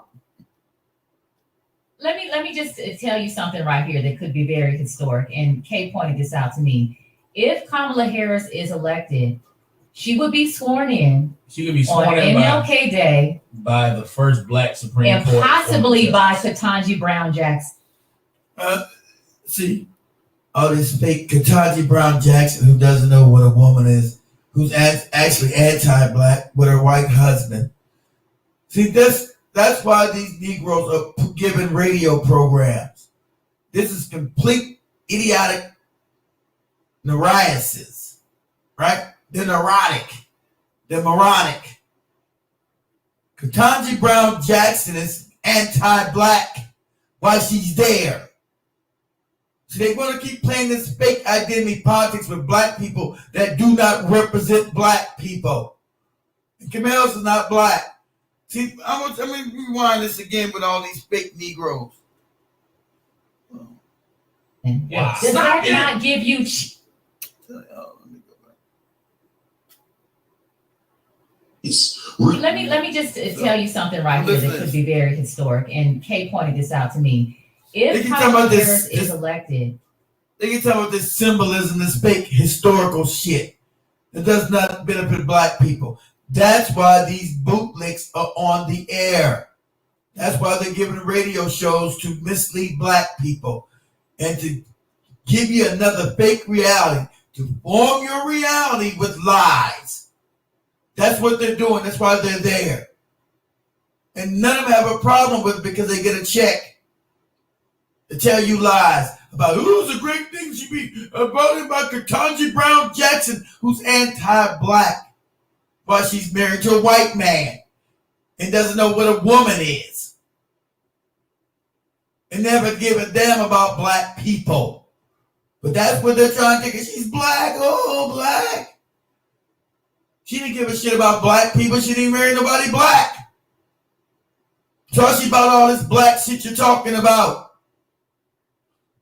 Speaker 3: Let me just tell you something right here that could be very historic. And Kay pointed this out to me. If Kamala Harris is elected, she would be sworn in.
Speaker 17: She could be sworn
Speaker 3: on
Speaker 17: in
Speaker 3: MLK Day
Speaker 17: by the first Black Supreme
Speaker 3: and
Speaker 17: Court,
Speaker 3: possibly by Ketanji Brown Jackson.
Speaker 16: See, all this fake Ketanji Brown Jackson who doesn't know what a woman is, who's actually anti-Black with her white husband. See, that's why these Negroes are given radio programs. This is complete idiotic neurosis, right? They're neurotic. They're moronic. Ketanji Brown Jackson is anti-Black while she's there. So they want to keep playing this fake identity politics with Black people that do not represent Black people. And Kamala's is not Black. See, let me rewind this again with all these fake Negroes.
Speaker 3: Wow. Does that not give you... Let me just tell you something right here that could be very historic. And Kay pointed this out to me. If Kamala Harris is elected,
Speaker 16: they can talk about this symbolism, this fake historical shit that does not benefit Black people. That's why these bootlicks are on the air. That's why they're giving radio shows to mislead Black people and to give you another fake reality, to form your reality with lies. That's what they're doing. That's why they're there. And none of them have a problem with it because they get a check to tell you lies about who's a great thing should be voted by Ketanji Brown Jackson, who's anti-Black, while she's married to a white man and doesn't know what a woman is and never give a damn about Black people. But that's what they're trying to do. She's Black. Oh, Black. She didn't give a shit about Black people. She didn't marry nobody Black. Talk to you about all this Black shit you're talking about.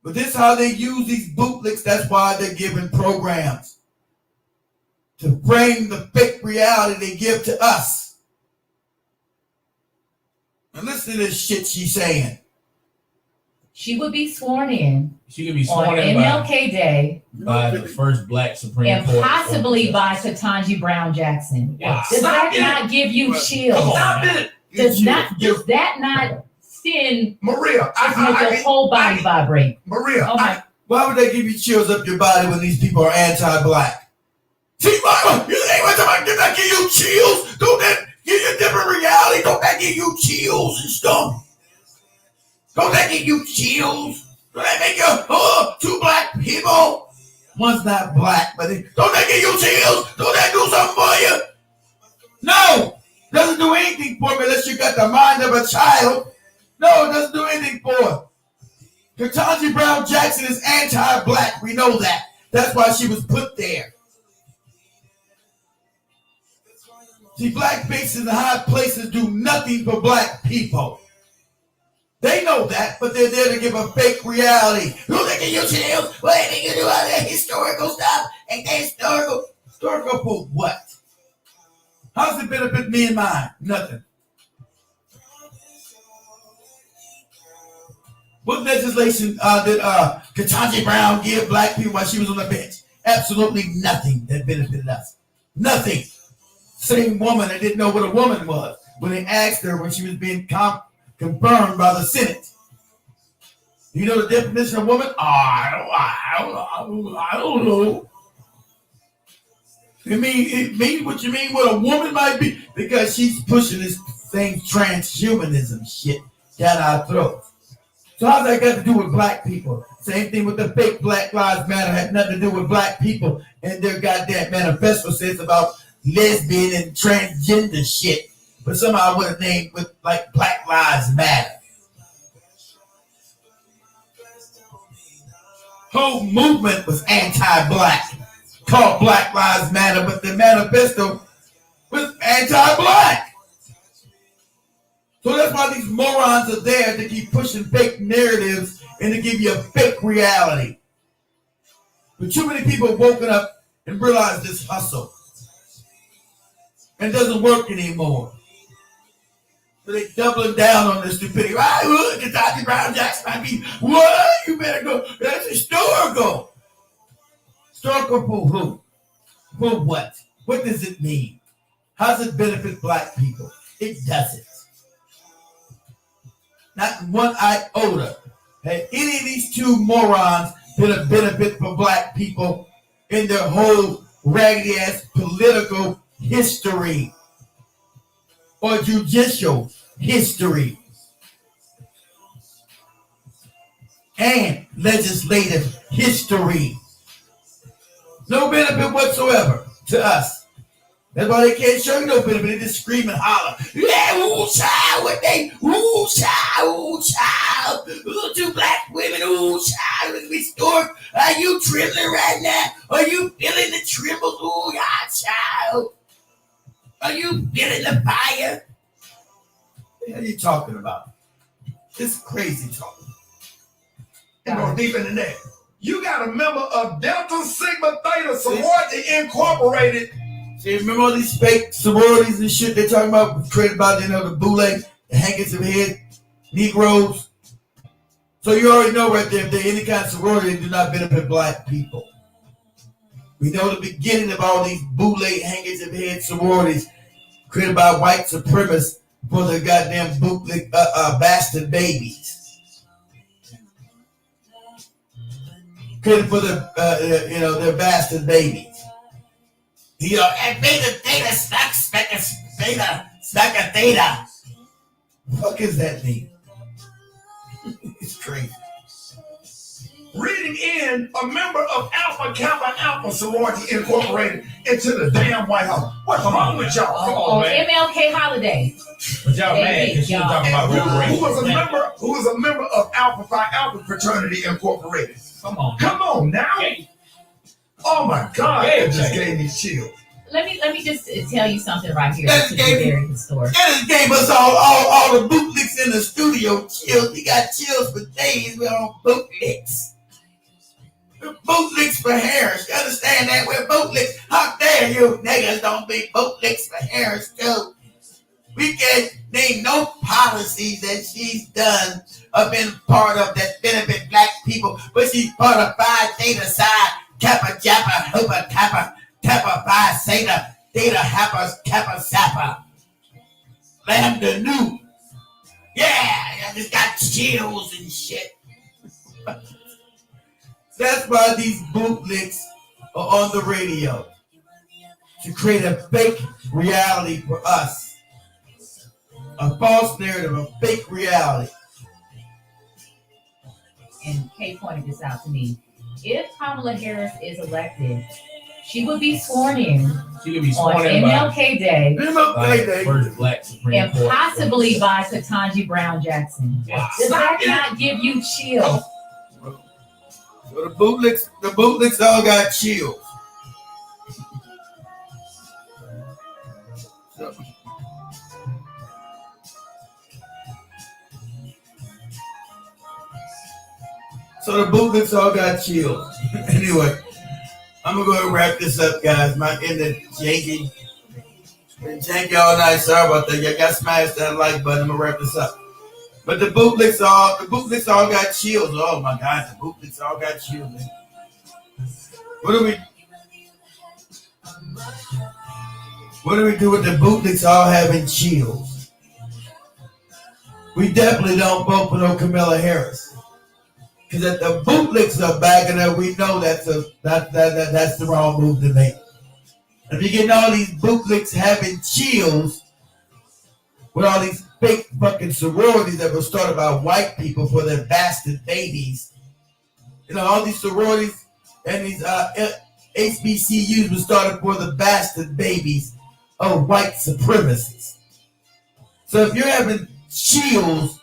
Speaker 16: But this is how they use these bootlicks. That's why they're giving programs to bring the fake reality they give to us. And listen to this shit she's saying.
Speaker 3: she would be sworn in.
Speaker 17: She could be sworn
Speaker 3: on
Speaker 17: in
Speaker 3: MLK Day
Speaker 17: by the first Black Supreme
Speaker 3: and
Speaker 17: Court,
Speaker 3: possibly by Ketanji Brown Jackson.
Speaker 17: Wow.
Speaker 3: Does that not give you chills? Does that not send
Speaker 9: Maria?
Speaker 3: Just make your whole body vibrate.
Speaker 9: Maria,
Speaker 16: why would they give you chills up your body when these people are anti-Black? See, Mama, you think what somebody did that give you chills? Don't that give you a different reality? Don't that give you chills and stuff? Don't that give you chills? Don't that make you two Black people? One's not Black, but don't that give you chills? Don't that do something for you? No, doesn't do anything for me unless you got the mind of a child. No, it doesn't do anything for it. Ketanji Brown Jackson is anti-black. We know that. That's why she was put there. See, black faces in high places do nothing for black people. They know that, but they're there to give a fake reality. Who they can use chills? What they can do all that historical stuff? Ain't they historical? Historical for what? How's it benefit me and mine? Nothing. What legislation did Ketanji Brown give black people while she was on the bench? Absolutely nothing that benefited us. Nothing. Same woman that didn't know what a woman was when they asked her when she was being confirmed by the Senate. You know the definition of woman? I don't know. It means what you mean what a woman might be, because she's pushing this same transhumanism shit down our throats. So how's that got to do with black people? Same thing with the fake Black Lives Matter had nothing to do with black people and their goddamn manifesto says about lesbian and transgender shit. But somehow with a name with like Black Lives Matter. Whole movement was anti-black, called Black Lives Matter, but the manifesto was anti-black. So that's why these morons are there to keep pushing fake narratives and to give you a fake reality. But too many people have woken up and realized this hustle and doesn't work anymore. So they doubling down on this stupidity. Right? Ketanji Brown Jackson might be, what? You better go. That's historical. Historical for who? For what? What does it mean? How does it benefit black people? It doesn't. Not one iota. Had any of these two morons been a benefit for black people in their whole raggedy ass political history or judicial history and legislative history? No benefit whatsoever to us. That's why they can't show you no benefit. They just scream and holler. Yeah, ooh, child, what they, ooh, child, ooh, two black women, ooh, child, look at me, Stork. Are you trembling right now? Are you feeling the trembles? Ooh, yeah, child. Are you feeling the fire? What are you talking about? This crazy talk.
Speaker 9: You go deep in the neck. You got a member of Delta Sigma Theta Sorority Incorporated.
Speaker 16: See, remember all these fake sororities and shit they're talking about, created by, the Bootlicks, the handkerchief head, Negroes. So you already know right there, if they're any kind of sorority, they do not benefit black people. We know the beginning of all these bootleg handkerchief head sororities created by white supremacists for their goddamn bootleg bastard babies. Created for their bastard babies. And theta, stack theta. Fuck is that mean? It's crazy.
Speaker 9: Reading in a member of Alpha Kappa Alpha Sorority Incorporated into the damn White House. What's wrong with y'all?
Speaker 3: Come on, man. MLK holiday.
Speaker 17: But y'all mad because you're talking about reparations.
Speaker 9: Who was a member of Alpha Phi Alpha Fraternity Incorporated?
Speaker 17: Come on
Speaker 9: now.
Speaker 17: Okay.
Speaker 9: Oh my God, that just gave me chills.
Speaker 3: Let me just tell you something right here. This is very historic.
Speaker 16: That just gave us all the bootlicks in the studio chills. We got chills for days. We're on bootlicks. Bootlicks for Harris. You understand that? We're bootlicks. How dare you niggas don't be bootlicks for Harris too? We can't name no policies that she's done or been part of that benefit black people, but she's part of Phi Theta Psi, Kappa Jappa, Hoopa Kappa, Kappa Phi Theta, Theta Kappa, Kappa Zappa, Lambda Nu. Yeah, I just got chills and shit. That's why these bootlicks are on the radio, to create a fake reality for us. A false narrative, a fake reality.
Speaker 3: And Kay pointed this out to me. If Kamala Harris is elected, she would be sworn in
Speaker 17: She could be sworn
Speaker 3: on
Speaker 17: in
Speaker 3: MLK Day
Speaker 17: by first black Supreme
Speaker 3: and
Speaker 17: Court.
Speaker 3: possibly by Ketanji Brown Jackson. Does that not give you chills?
Speaker 16: So the bootlicks all got chills. So the bootlicks all got chills. Anyway, I'm gonna go ahead and wrap this up, guys. My internet janky. Been janky all night. Sorry about that. Y'all got smashed that like button. I'm gonna wrap this up. But the bootlicks all got chills. Oh my God, the bootlicks all got chills. Man. What do we do with the bootlicks all having chills? We definitely don't vote for no Kamala Harris. Because if the bootlicks are backing her, we know that's the wrong move to make. If you're getting all these bootlicks having chills with all these fake fucking sororities that were started by white people for their bastard babies, you know, all these sororities and these HBCUs were started for the bastard babies of white supremacists. So if you're having chills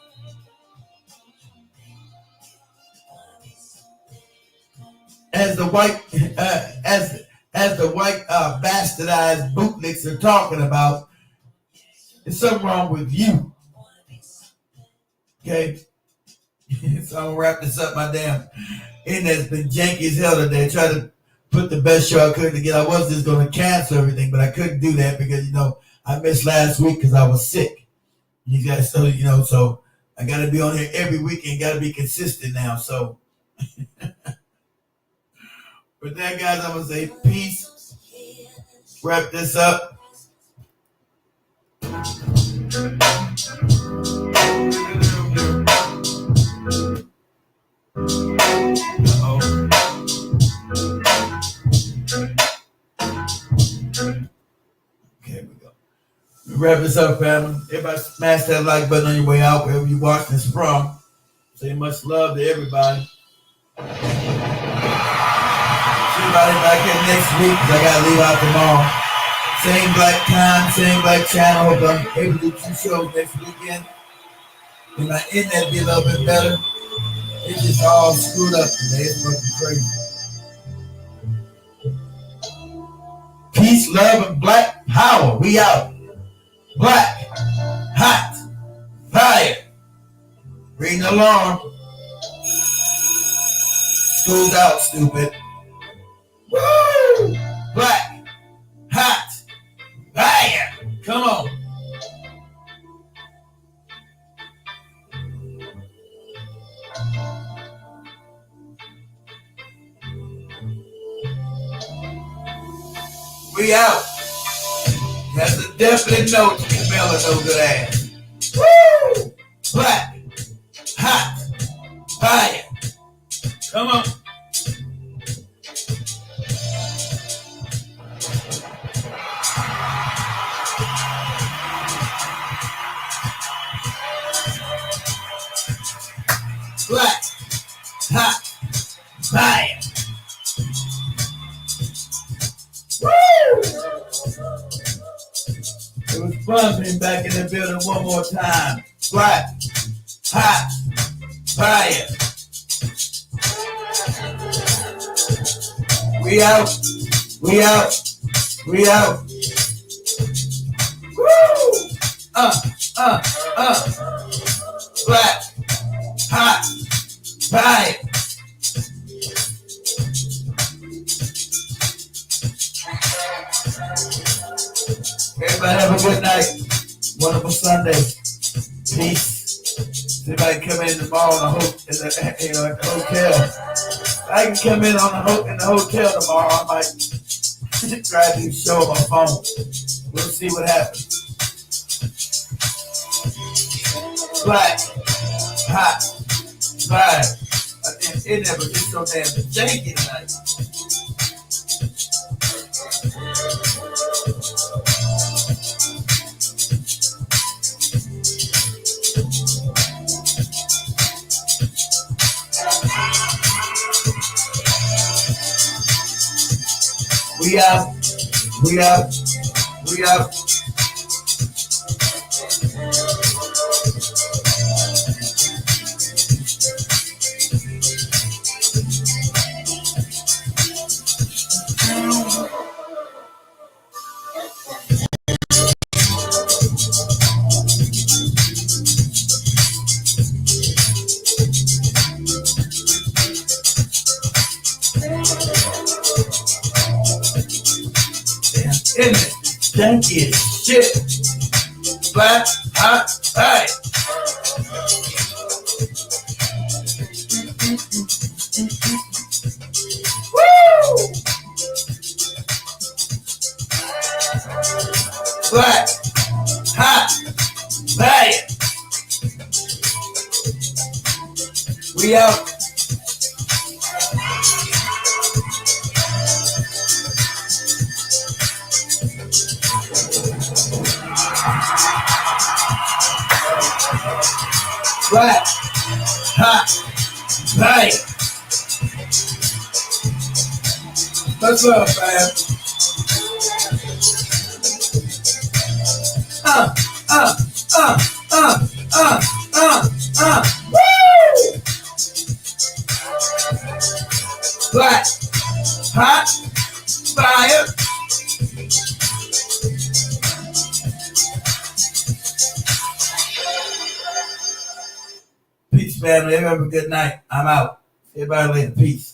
Speaker 16: as the white bastardized bootlicks are talking about, there's something wrong with you. Okay? So I'm gonna wrap this up. My damn internet's been janky as hell today. Try to put the best show I could together. I was just gonna cancel everything, but I couldn't do that because, you know, I missed last week because I was sick. You guys, so you know, so I gotta be on here every week and gotta be consistent now. So with that, guys, I'm gonna say peace. Wrap this up. Okay, we go. Wrap this up, family. Everybody smash that like button on your way out, wherever you watch this from. Say much love to everybody. See everybody back here next week, because I gotta leave out tomorrow. Same black time, same black channel. Hope I'm able to do 2 shows next weekend. And my internet be a little bit better. It's just all screwed up today. It's fucking crazy. Peace, love, and black power. We out. Black, hot, fire. Ring the alarm. School's out, stupid. Woo! Black, hot, fire. Come on. We out. That's a definite note to Kamala, no good ass. Woo! Black, hot, fire. Come on. Black, hot, fire. Woo! It was fun being back in the building one more time. Black, hot, fire. We out. We out. We out. Woo! Black, hot, fire. Everybody have a good night. Wonderful Sunday. Peace. Everybody come in tomorrow at the hotel. I can come in in the hotel tomorrow. I might try to do a show on my phone. We'll see what happens. Black, hot, fire. It never gets so damn janky tonight. We out. We out. We out. Industry, junkie as shit. Black, hot, right. Woo! Black, hot, right. We out. Black, hot, right. What's up, man? Woo! Black, hot, fire. Peace, family. Everybody have a good night. I'm out. Everybody later. Peace.